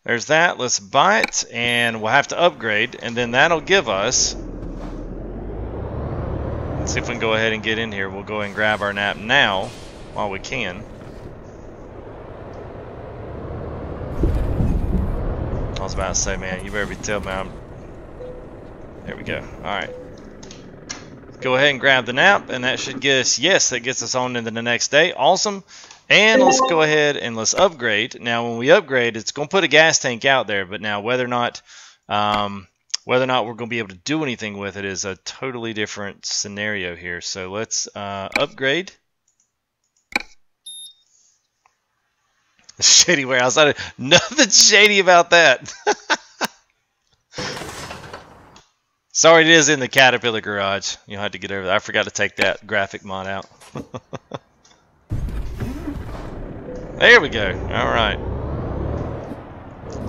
There's that. Let's buy it, and we'll have to upgrade, and then that'll give us. Let's see if we can go ahead and get in here. We'll go ahead and grab our nap now while we can. I was about to say, man, you better be telling me I'm. There we go. All right. Go ahead and grab the nap, and that should get us. Yes, that gets us on into the next day. Awesome. And let's go ahead and let's upgrade. Now, when we upgrade, it's going to put a gas tank out there. But now, whether or not we're going to be able to do anything with it is a totally different scenario here. So let's upgrade. Shady warehouse. Nothing shady about that. Sorry, it is in the Caterpillar garage. You'll have to get over that. I forgot to take that graphic mod out. There we go. All right.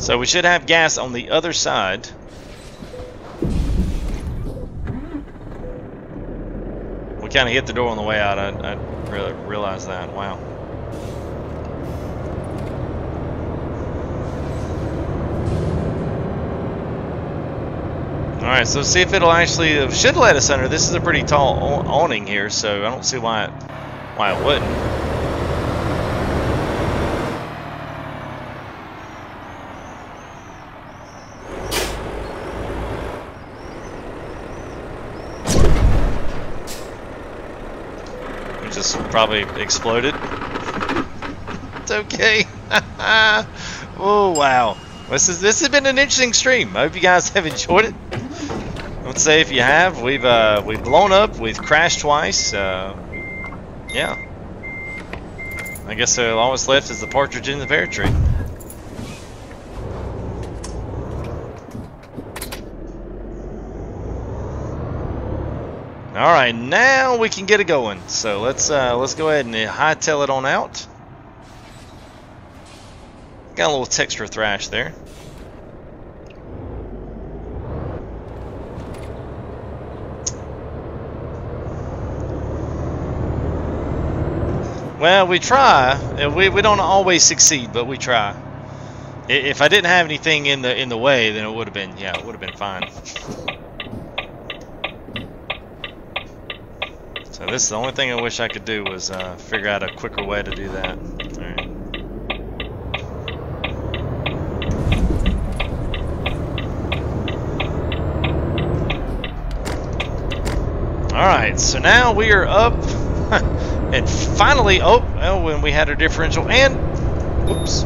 So we should have gas on the other side. We kind of hit the door on the way out. I really realized that. Wow. All right. So see if it'll actually should let us under. This is a pretty tall awning here, so I don't see why it wouldn't. Just probably exploded. It's okay. Oh wow, this has been an interesting stream. I hope you guys have enjoyed it. Let's say if you have, we've blown up, we've crashed twice. Yeah. I guess all that's left is the partridge in the pear tree. All right, now we can get it going. So let's go ahead and hightail it on out. Got a little texture thrash there. Well, we try. We don't always succeed, but we try. If I didn't have anything in the way, then it would have been fine. So this is the only thing I wish I could do was figure out a quicker way to do that. All right, so now we are up, and finally, when we had our differential, and whoops.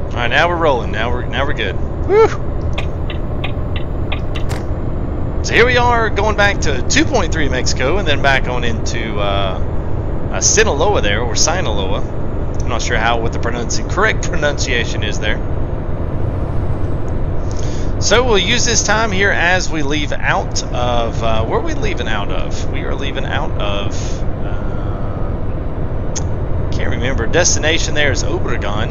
All right, now we're rolling. Now we're good. Woo! So here we are going back to 2.3 Mexico and then back on into Sinaloa there, or Sinaloa. I'm not sure what the correct pronunciation is there. So we'll use this time here as we leave out of, where are we leaving out of? We are leaving out of, can't remember. Destination there is Obregon.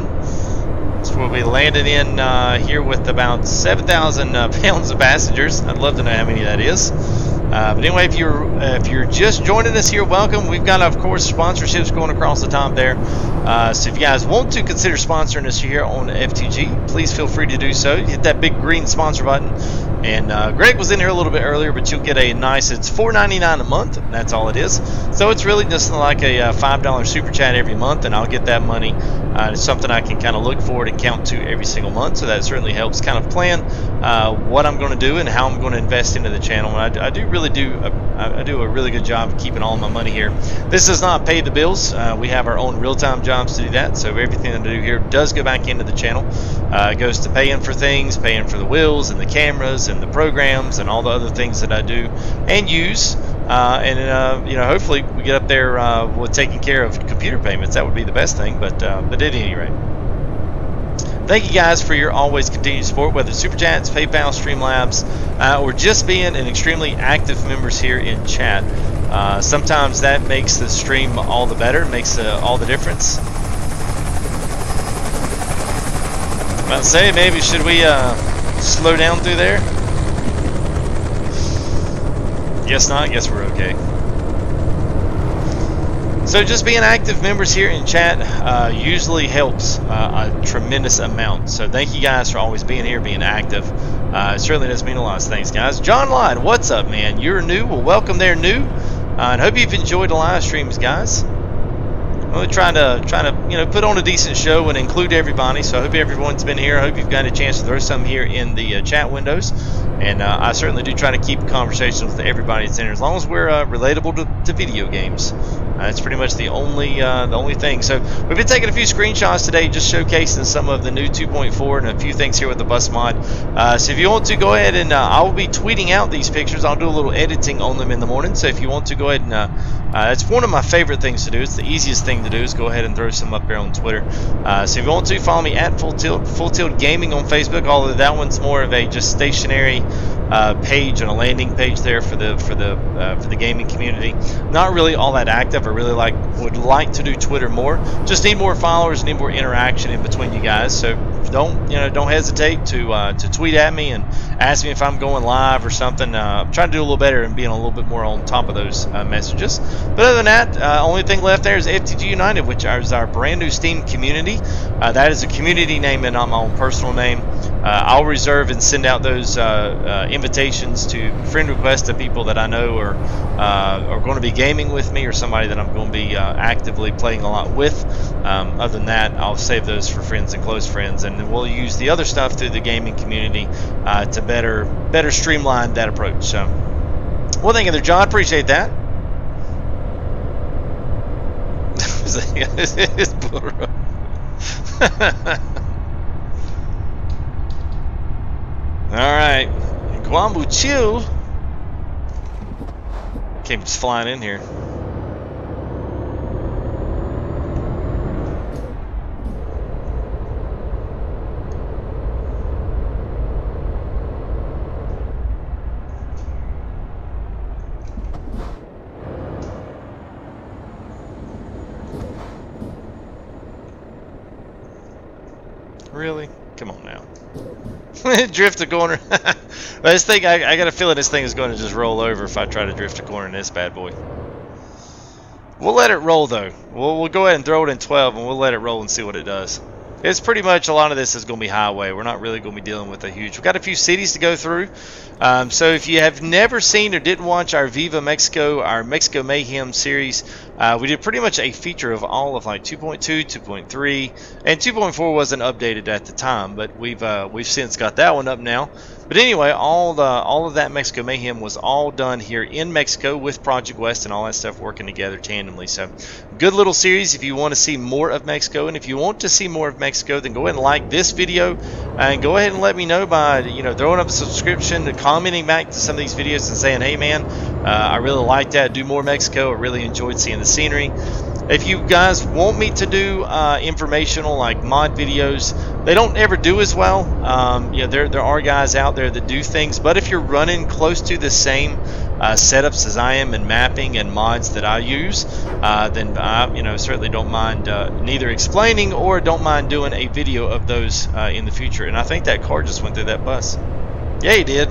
So we'll be landing in here with about 7,000 pounds of passengers. I'd love to know how many that is. But anyway, if you're just joining us here, welcome. We've got, of course, sponsorships going across the top there. So if you guys want to consider sponsoring us here on FTG, please feel free to do so. Hit that big green sponsor button. And Greg was in here a little bit earlier, but you'll get a nice, it's $4.99 a month, and that's all it is. So it's really just like a $5 super chat every month, and I'll get that money. It's something I can kind of look forward and count to every single month, so that certainly helps kind of plan what I'm going to do and how I'm going to invest into the channel. And I do a really good job of keeping all my money here. This does not pay the bills. We have our own real-time jobs to do that, so everything that I do here does go back into the channel. It goes to paying for things, paying for the wheels and the cameras and the programs and all the other things that I do and use. You know, hopefully we get up there with taking care of computer payments. That would be the best thing, but at any rate, thank you guys for your always continued support, whether it's Super Chats, PayPal, Streamlabs, or just being an extremely active members here in chat. Sometimes that makes the stream all the better, makes all the difference. I'm about to say, maybe should we slow down through there? Guess not. Guess we're okay. So just being active members here in chat usually helps a tremendous amount. So thank you guys for always being here, being active. It certainly does mean a lot. Thanks, guys. John Lyon, what's up, man? You're new. Well, welcome there, new. And hope you've enjoyed the live streams, guys. We're trying to you know, put on a decent show and include everybody. So I hope everyone's been here. I hope you've got a chance to throw some here in the chat windows. And I certainly do try to keep conversations with everybody that's in here, as long as we're relatable to video games. That's pretty much the only thing. So we've been taking a few screenshots today, just showcasing some of the new 2.4 and a few things here with the bus mod. So if you want to, go ahead and I will be tweeting out these pictures. I'll do a little editing on them in the morning. So if you want to, go ahead and it's one of my favorite things to do. It's the easiest thing to do, is go ahead and throw some up there on Twitter. So if you want to, follow me at Full Tilt Gaming on Facebook. Although that one's more of a just stationary page and a landing page there for the gaming community. Not really all that active. I really would like to do Twitter more. Just need more followers, need more interaction in between you guys. So don't hesitate to tweet at me and ask me if I'm going live or something. I'm trying to do a little better and being a little bit more on top of those messages. But other than that, only thing left there is FTG United, which is our brand new Steam community. That is a community name and not my own personal name. I'll reserve and send out those invitations to friend requests to people that I know are going to be gaming with me, or somebody that I'm going to be actively playing a lot with. Other than that, I'll save those for friends and close friends, and we'll use the other stuff through the gaming community to better streamline that approach. So, well, thank you there, John. Appreciate that. Alright, Guambu Chill came just flying in here. Really? Come on now. Drift a corner. This thing, I got a feeling this thing is going to just roll over if I try to drift a corner in this bad boy. We'll let it roll though. We'll go ahead and throw it in 12 and we'll let it roll and see what it does. It's pretty much, a lot of this is going to be highway. We're not really going to be dealing with a huge. We've got a few cities to go through. So if you have never seen or didn't watch our Viva Mexico, our Mexico Mayhem series, we did pretty much a feature of all of like 2.2, 2.3, and 2.4 wasn't updated at the time, but we've since got that one up now. But anyway, all of that Mexico Mayhem was all done here in Mexico with Project West and all that stuff working together tandemly. So good little series if you want to see more of Mexico. And if you want to see more of Mexico, then go ahead and like this video and go ahead and let me know by throwing up a subscription and commenting back to some of these videos and saying, hey man, I really like that, do more Mexico, I really enjoyed seeing the scenery. If you guys want me to do informational like mod videos, they don't ever do as well. Yeah, there are guys out there that do things, but if you're running close to the same setups as I am and mapping and mods that I use, then I certainly don't mind neither explaining or don't mind doing a video of those in the future. And I think that car just went through that bus. Yeah, he did.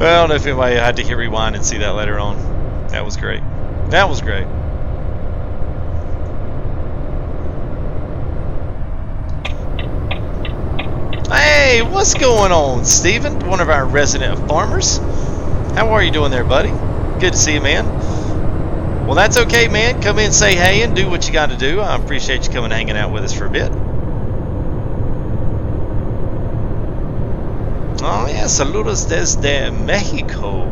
Well, I don't know if anybody had to hit rewind and see that later on. That was great. That was great. Hey, what's going on, Steven? One of our resident farmers. How are you doing there, buddy? Good to see you, man. Well, that's okay, man. Come in, say hey, and do what you got to do. I appreciate you coming and hanging out with us for a bit. Oh, yeah, saludos desde México.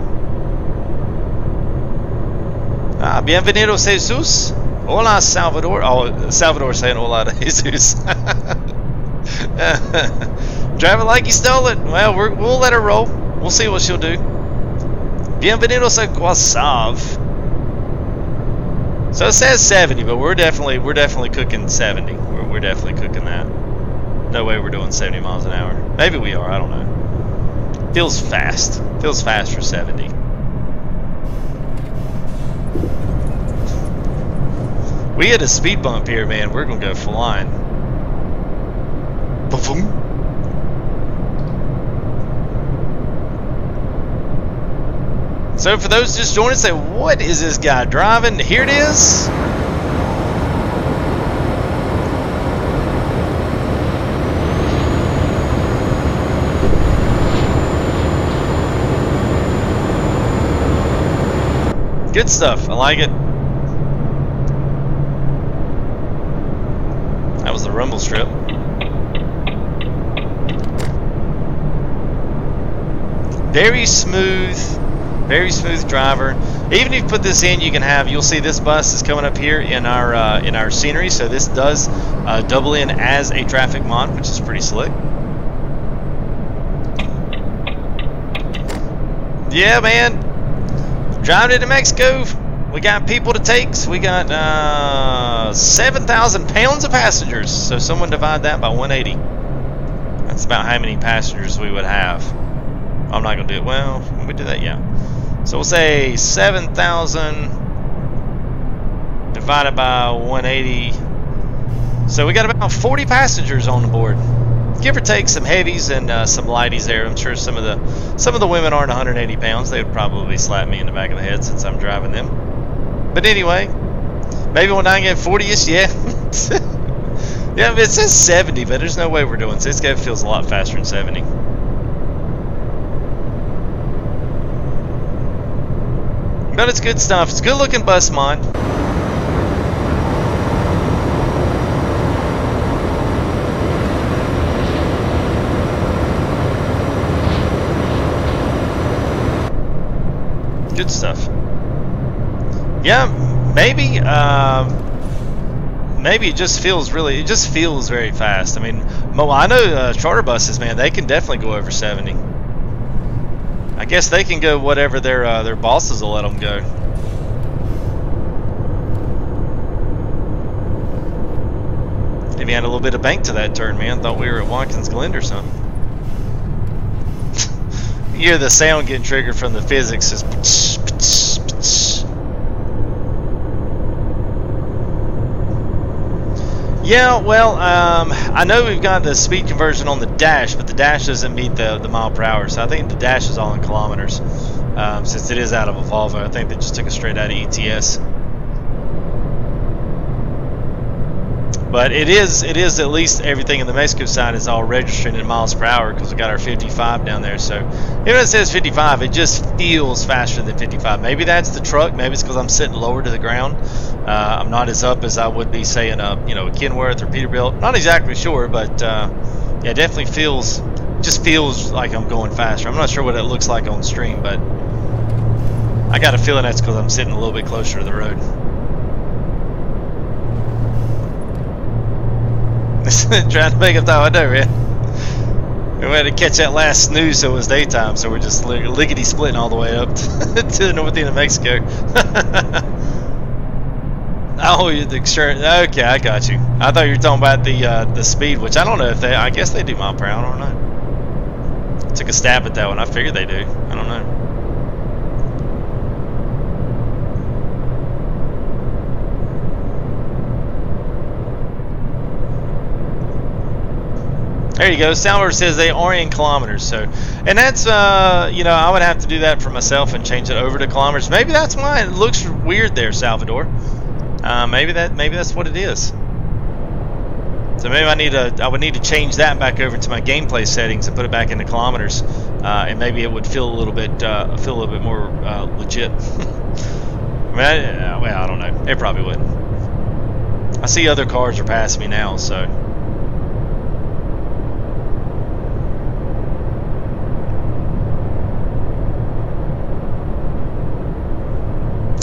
Bienvenidos, Jesus. Hola, Salvador. Oh, Salvador saying hola to Jesus. Drive it like you stole it. Well, we'll let her roll. We'll see what she'll do. Bienvenidos a Guasav. So it says 70, but we're definitely cooking 70. We're definitely cooking that. No way we're doing 70 miles an hour. Maybe we are. I don't know. Feels fast. Feels fast for 70. We hit a speed bump here, man. We're gonna go flying. Boom. So for those just joining, say, what is this guy driving? Here it is. Good stuff. I like it. That was the rumble strip. Very smooth driver. Even if you put this in, you can have. You'll see this bus is coming up here in our scenery. So this does double in as a traffic mod, which is pretty slick. Yeah, man. Driving into Mexico, we got people to take. So we got 7,000 pounds of passengers. So someone divide that by 180. That's about how many passengers we would have. I'm not going to do it. Well, when we do that, yeah. So we'll say 7,000 divided by 180. So we got about 40 passengers on the board. Give or take some heavies and some lighties there. I'm sure some of the women aren't 180 pounds. They would probably slap me in the back of the head since I'm driving them. But anyway, maybe when I get 40ish, yeah. Yeah, it says 70, but there's no way we're doing this. This guy feels a lot faster than 70. But it's good stuff. It's a good looking bus mod. Good stuff. Yeah, maybe it just feels very fast. I mean, I know charter buses, man, they can definitely go over 70. I guess they can go whatever their bosses will let them go. Maybe had a little bit of bank to that turn, man. Thought we were at Watkins Glen or something. You hear the sound getting triggered from the physics. Just yeah, well, I know we've got the speed conversion on the dash, but the dash doesn't meet the mile per hour. So I think the dash is all in kilometers. Since it is out of a Volvo, I think they just took it straight out of ETS. But it is at least everything in the Mexico side is all registering in miles per hour because we got our 55 down there. So even if it says 55, it just feels faster than 55. Maybe that's the truck. Maybe it's because I'm sitting lower to the ground. I'm not as up as I would be saying a Kenworth or Peterbilt. Not exactly sure, but yeah, it definitely feels like I'm going faster. I'm not sure what it looks like on stream, but I got a feeling that's because I'm sitting a little bit closer to the road. Trying to make up that I know, man. We had to catch that last snooze so it was daytime, so we're just lickety splitting all the way up to the north end of Mexico. Oh, the insurance. Okay, I got you. I thought you were talking about the speed, which I don't know if they. I guess they do mile per hour. I don't know. Took a stab at that one. I figured they do. I don't know. There you go. Salvador says they are in kilometers. So, and that's you know, I would have to do that for myself and change it over to kilometers. Maybe that's why it looks weird there, Salvador. Maybe that's what it is. So maybe I would need to change that back over to my gameplay settings and put it back into kilometers, and maybe it would feel a little bit more legit. I mean, well, I don't know. It probably would. I see other cars are passing me now, so.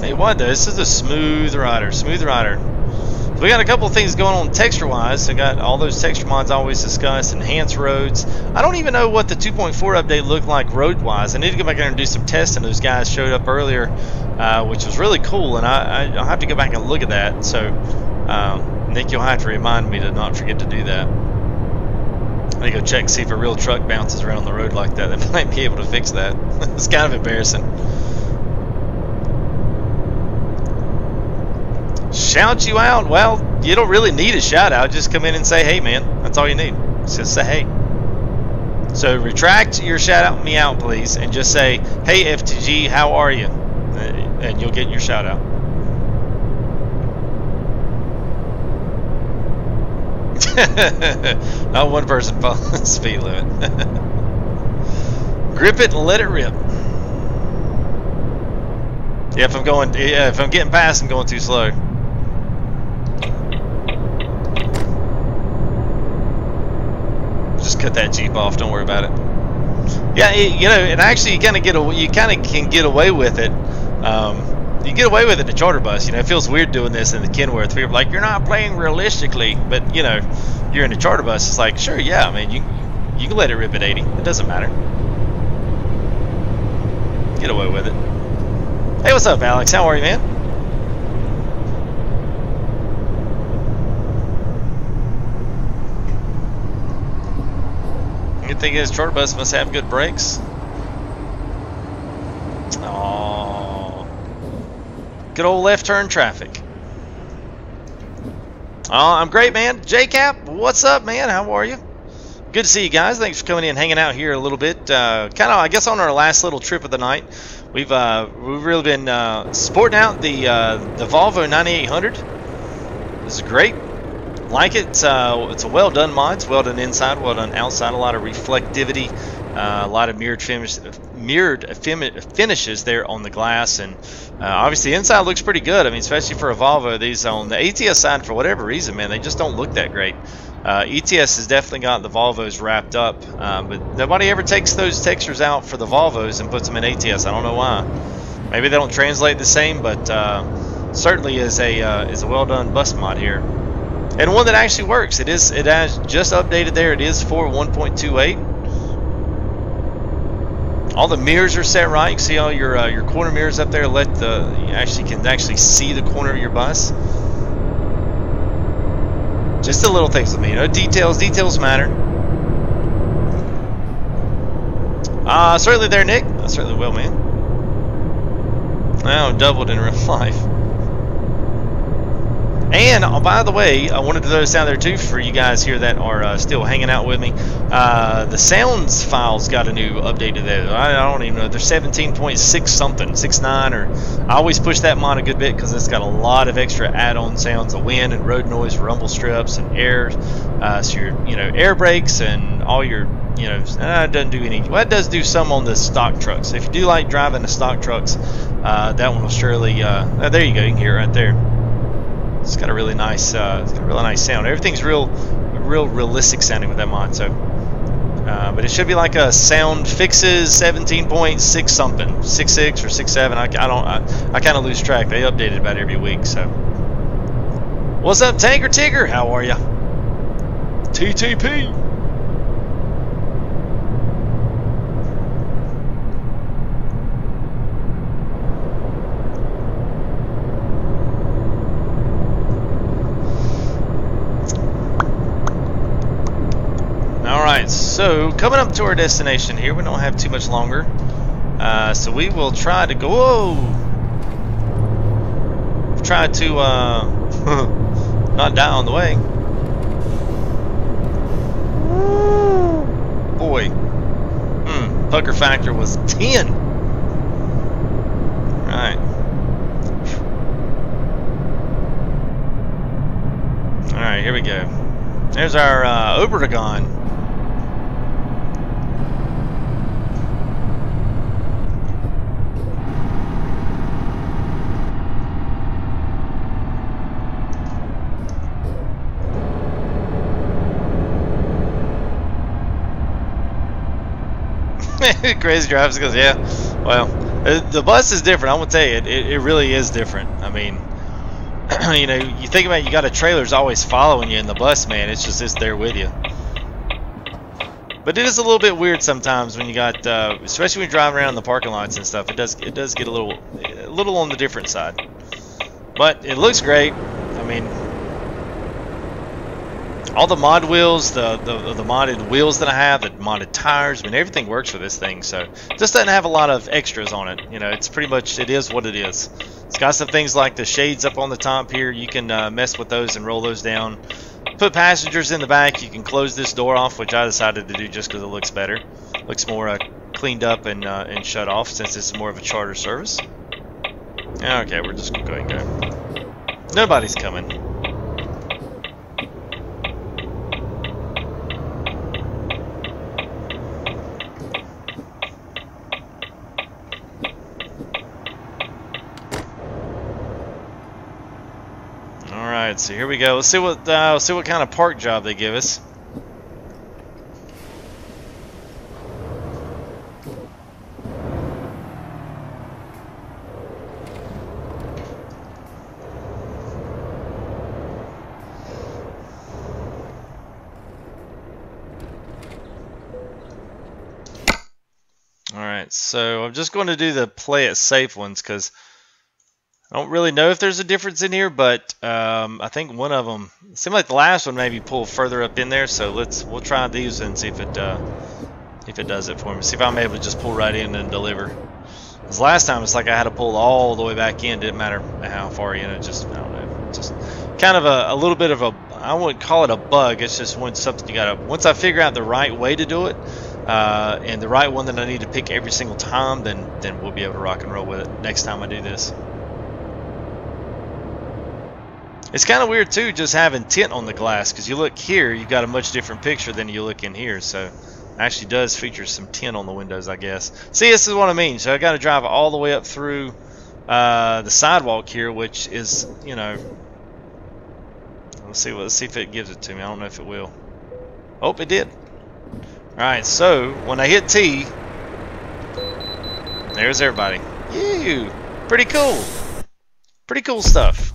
Hey, what? This is a smooth rider. Smooth rider. So we got a couple of things going on texture-wise. I got all those texture mods I always discuss. Enhanced roads. I don't even know what the 2.4 update looked like road-wise. I need to go back there and do some testing. Those guys showed up earlier, which was really cool, and I'll have to go back and look at that. So, Nick, you'll have to remind me to not forget to do that. I need to go check and see if a real truck bounces around on the road like that. They might be able to fix that. It's kind of embarrassing. Shout you out? Well, you don't really need a shout out. Just come in and say, hey, man. That's all you need. Just say, hey. So retract your shout out me out, please, and just say, hey, FTG, how are you? And you'll get your shout out. Not one person following the speed limit. Grip it and let it rip. Yeah, if I'm getting past, I'm going too slow. Just cut that Jeep off. Don't worry about it. Yeah, you know, and actually, you kind of can get away with it. You get away with it in a charter bus. You know, it feels weird doing this in the Kenworth. People are like, you're not playing realistically, but you know, you're in a charter bus. It's like, sure, yeah. I mean, you can let it rip at 80. It doesn't matter. Get away with it. Hey, what's up, Alex? How are you, man? Good thing is, charter bus must have good brakes. Oh, good old left turn traffic. Oh, I'm great, man. JCap, what's up, man? How are you? Good to see you guys. Thanks for coming in, hanging out here a little bit. Kind of, I guess, on our last little trip of the night. We've really been sporting out the Volvo 9800. This is great. Like it. It's a well done mod. It's well done inside, well done outside. A lot of reflectivity, a lot of mirrored finishes there on the glass, and obviously the inside looks pretty good. I mean, especially for a Volvo. These on the ATS side, for whatever reason, man, they just don't look that great. ETS has definitely got the Volvos wrapped up, but nobody ever takes those textures out for the Volvos and puts them in ATS. I don't know why. Maybe they don't translate the same, but certainly is a well done bus mod here, and one that actually works. It has just updated there. It is for 1.28. All the mirrors are set right. You can see all your corner mirrors up there. You can actually see the corner of your bus. Just the little things with me, you know, details matter. Certainly there, Nick. I certainly will, man. Now doubled in real life. And by the way, I wanted to throw this out there too for you guys here that are still hanging out with me. The sounds files got a new update to that. I don't even know. They're 17.6 something, 6.9, or I always push that mod a good bit because it's got a lot of extra add-on sounds of wind and road noise, rumble strips and air. So your air brakes and all your it doesn't do any. Well, it does do some on the stock trucks. If you do like driving the stock trucks, that one will surely. There you go. You can hear it right there. It's got a really nice, sound. Everything's real realistic sounding with that mod. So, but it should be like a sound fixes 17.6 something, 6.6 or 6.7. I kind of lose track. They update it about every week. So, what's up, Tanker Tigger? How are ya? TTP. Alright, so coming up to our destination here, we don't have too much longer. So we will try to go. Whoa! Try to not die on the way. Boy. Pucker factor was 10. Right. Alright, here we go. There's our Obregon. Crazy drives goes, yeah. Well, the bus is different. I'm gonna tell you, it really is different. I mean, you know, you think about it, you got a trailer's always following you in the bus, man. It's there with you. But it is a little bit weird sometimes when you got, especially when you're driving around in the parking lots and stuff. It does get a little on the different side. But it looks great. I mean, all the mod wheels, the modded wheels that I have, the modded tires, I mean, everything works for this thing. So it just doesn't have a lot of extras on it. You know, it's pretty much, it is what it is. It's got some things like the shades up on the top here. You can mess with those and roll those down. Put passengers in the back. You can close this door off, which I decided to do just because it looks better. Looks more cleaned up and shut off since it's more of a charter service. Okay, we're just going to go ahead and go. Nobody's coming. Alright, so here we go. Let's see what kind of park job they give us. Alright, so I'm just going to do the play it safe ones because I don't really know if there's a difference in here, but I think one of them, it seemed like the last one maybe pulled further up in there, so we'll try these and see if it does it for me. See if I'm able to just pull right in and deliver. Because last time it's like I had to pull all the way back in, didn't matter how far in, it just, I don't know, just kind of a little bit of a, I wouldn't call it a bug, it's just something you gotta, once I figure out the right way to do it, and the right one that I need to pick every single time, then we'll be able to rock and roll with it next time I do this. It's kind of weird too, just having tint on the glass, because you look here, you've got a much different picture than you look in here. So it actually does feature some tint on the windows, I guess. See, this is what I mean. So I got to drive all the way up through the sidewalk here, which is, you know, let's see if it gives it to me. I don't know if it will. Oh, it did. All right, so when I hit T, there's everybody. Ew, pretty cool. Pretty cool stuff.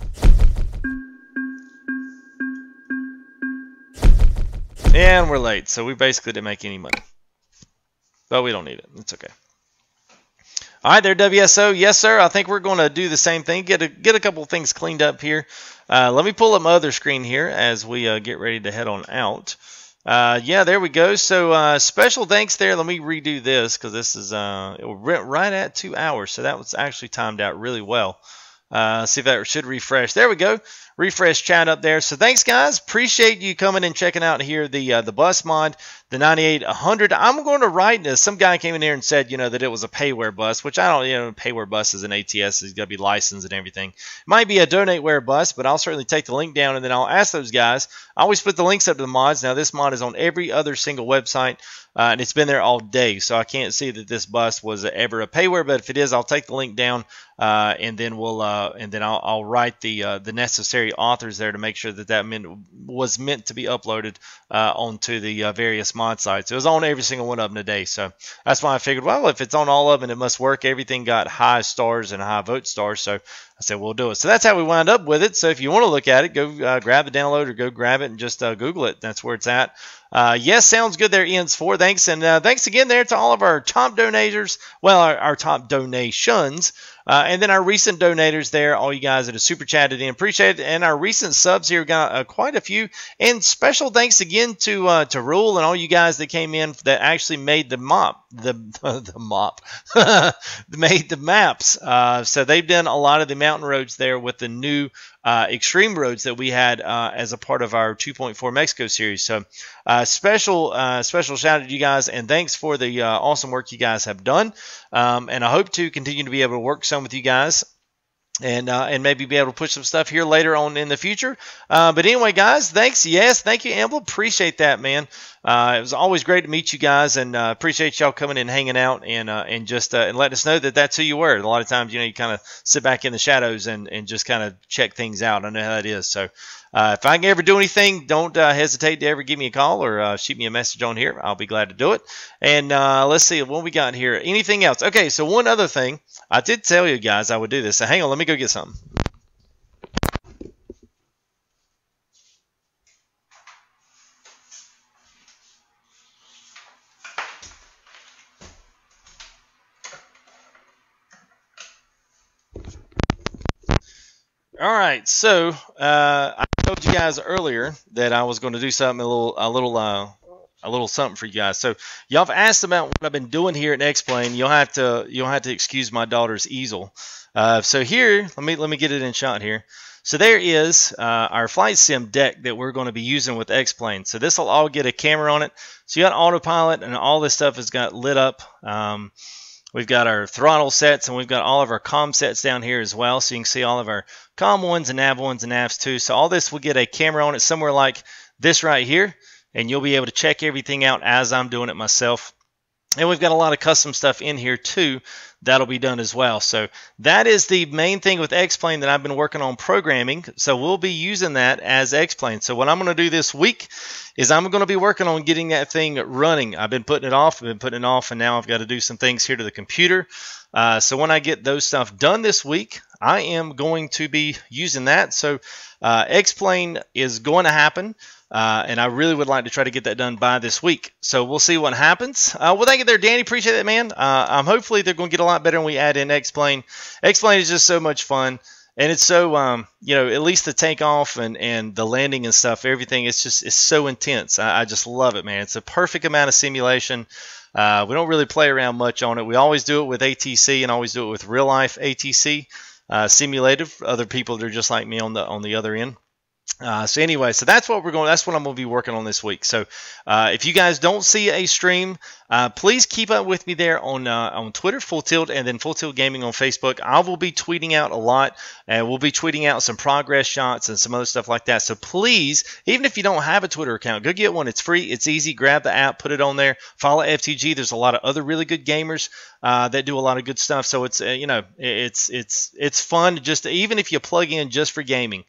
And we're late, so we basically didn't make any money. But we don't need it. It's okay. All right, there, WSO. Yes, sir. I think we're going to do the same thing. Get a couple of things cleaned up here. Let me pull up my other screen here as we get ready to head on out. Yeah, there we go. So special thanks there. Let me redo this because this is it went right at 2 hours. So that was actually timed out really well. See if that should refresh. There we go. Refresh chat up there. So thanks, guys. Appreciate you coming and checking out here the bus mod, the 9800. I'm going to write this. Some guy came in here and said, you know, that it was a payware bus, which I don't, you know, payware bus is an ATS. It's got to be licensed and everything. It might be a donateware bus, but I'll certainly take the link down and then I'll ask those guys. I always put the links up to the mods. Now, this mod is on every other single website. And it's been there all day, so I can't see that this bus was ever a payware. But if it is, I'll take the link down, and then I'll write the necessary authors there to make sure that was meant to be uploaded onto the various mod sites. It was on every single one of them today, so that's why I figured, well, if it's on all of them, it must work. Everything got high stars and high vote stars, so I said we'll do it. So that's how we wound up with it. So if you want to look at it, go grab the download or go grab it and just Google it. That's where it's at. Yes, sounds good there, ends 4. Thanks. And thanks again there to all of our top donators. Well, our top donations. And then our recent donators there, all you guys that have super chatted in, appreciate it. And our recent subs here got quite a few. And special thanks again to Rule and all you guys that came in that actually made the made the maps. So they've done a lot of the mountain roads there with the new extreme roads that we had as a part of our 2.4 Mexico series. So special shout out to you guys, and thanks for the awesome work you guys have done. And I hope to continue to be able to work some with you guys. And maybe be able to push some stuff here later on in the future. But anyway, guys, thanks. Yes, thank you, Amble. Appreciate that, man. It was always great to meet you guys, and appreciate y'all coming and hanging out and just and letting us know that that's who you were. A lot of times, you kind of sit back in the shadows and just kind of check things out. I know how that is. So if I can ever do anything, don't hesitate to ever give me a call or shoot me a message on here. I'll be glad to do it. And let's see what we got here. Anything else? Okay, so one other thing. I did tell you guys I would do this. So hang on, let me go get something. All right, so I told you guys earlier that I was going to do something a little something for you guys. So y'all have asked about what I've been doing here at X-Plane. You'll have to excuse my daughter's easel. So here, let me get it in shot here. So there is our flight sim deck that we're going to be using with X-Plane. So this will all get a camera on it. So you got autopilot, and all this stuff has got lit up. We've got our throttle sets, and we've got all of our comm sets down here as well. So you can see all of our comm ones and nav ones and navs too. So all this will get a camera on it somewhere like this right here, and you'll be able to check everything out as I'm doing it myself. And we've got a lot of custom stuff in here too that'll be done as well. So that is the main thing with X-Plane that I've been working on programming. So we'll be using that as X-Plane. So what I'm going to do this week is I'm going to be working on getting that thing running. I've been putting it off, and now I've got to do some things here to the computer. So when I get those stuff done this week, I am going to be using that. So X-Plane is going to happen. And I really would like to try to get that done by this week. So we'll see what happens. Well, thank you there, Danny. Appreciate it, man. Hopefully they're going to get a lot better when we add in X-Plane. X-Plane is just so much fun. And it's so, at least the takeoff and the landing and stuff, everything, it's so intense. I just love it, man. It's a perfect amount of simulation. We don't really play around much on it. We always do it with ATC and always do it with real life ATC simulated for other people that are just like me on the other end. So anyway, so that's what I'm going to be working on this week. So if you guys don't see a stream, please keep up with me there on Twitter, Full Tilt, and then Full Tilt Gaming on Facebook. I will be tweeting out a lot, and we'll be tweeting out some progress shots and some other stuff like that. So please, even if you don't have a Twitter account, go get one. It's free. It's easy. Grab the app, put it on there. Follow FTG. There's a lot of other really good gamers that do a lot of good stuff. So it's it's fun. Just even if you plug in just for gaming,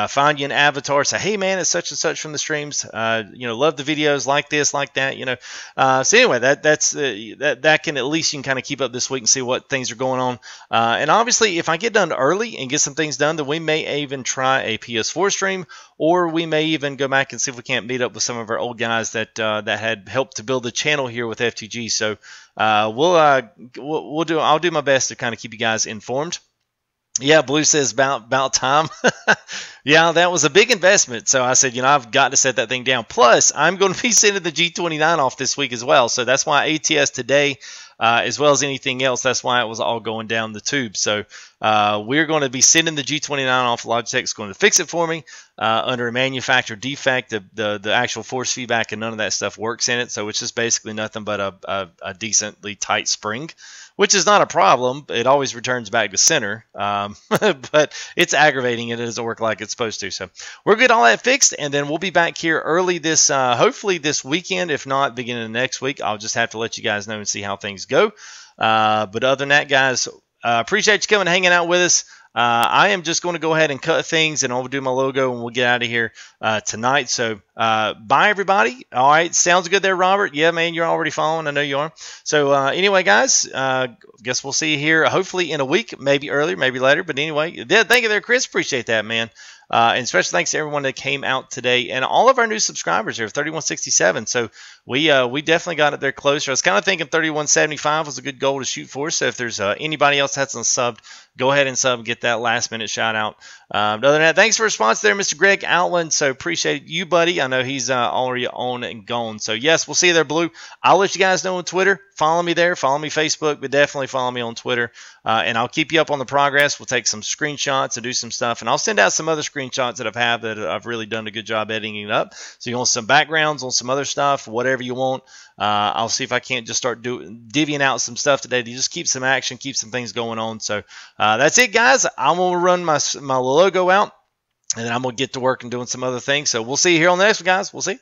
find you an avatar. Say, hey man, it's such and such from the streams. Love the videos, like this, like that. So anyway, that can at least you can kind of keep up this week and see what things are going on. And obviously, if I get done early and get some things done, then we may even try a PS4 stream, or we may even go back and see if we can't meet up with some of our old guys that had helped to build the channel here with FTG. So I'll do my best to kind of keep you guys informed. Yeah, Blue says about time. Yeah, that was a big investment. So I said, I've got to set that thing down. Plus, I'm going to be sending the G29 off this week as well. So that's why ATS today, as well as anything else, that's why it was all going down the tube. So we're going to be sending the G29 off. Logitech's going to fix it for me under a manufacturer defect. The actual force feedback and none of that stuff works in it. So it's just basically nothing but a decently tight spring, which is not a problem. It always returns back to center, but it's aggravating. It doesn't work like it's supposed to. So we're good, all that fixed, and then we'll be back here early this, hopefully this weekend. If not, beginning of next week. I'll just have to let you guys know and see how things go. But other than that, guys, appreciate you coming and hanging out with us. I am just going to go ahead and cut things, and I'll do my logo, and we'll get out of here tonight. So bye, everybody. All right, sounds good there, Robert. Yeah, man, you're already following. I know you are. So anyway, guys, guess we'll see you here hopefully in a week, maybe earlier, maybe later. But anyway, thank you there, Chris. Appreciate that, man. And special thanks to everyone that came out today and all of our new subscribers here, 3167. So we definitely got it there closer. I was kind of thinking 3175 was a good goal to shoot for. So if there's anybody else that's unsubbed, go ahead and sub, get that last minute shout out. Other than that, thanks for response there, Mr. Greg Outland. So appreciate you, buddy. I know he's already on and gone. So yes, we'll see you there, Blue. I'll let you guys know on Twitter. Follow me there. Follow me Facebook, but definitely follow me on Twitter. And I'll keep you up on the progress. We'll take some screenshots and do some stuff. And I'll send out some other screenshots that I've really done a good job editing it up. So you want some backgrounds on some other stuff, whatever you want. I'll see if I can't just start divvying out some stuff today to just keep some action, keep some things going on. So that's it, guys. I'm going to run my logo out, and then I'm going to get to work and doing some other things. So we'll see you here on the next one, guys. We'll see.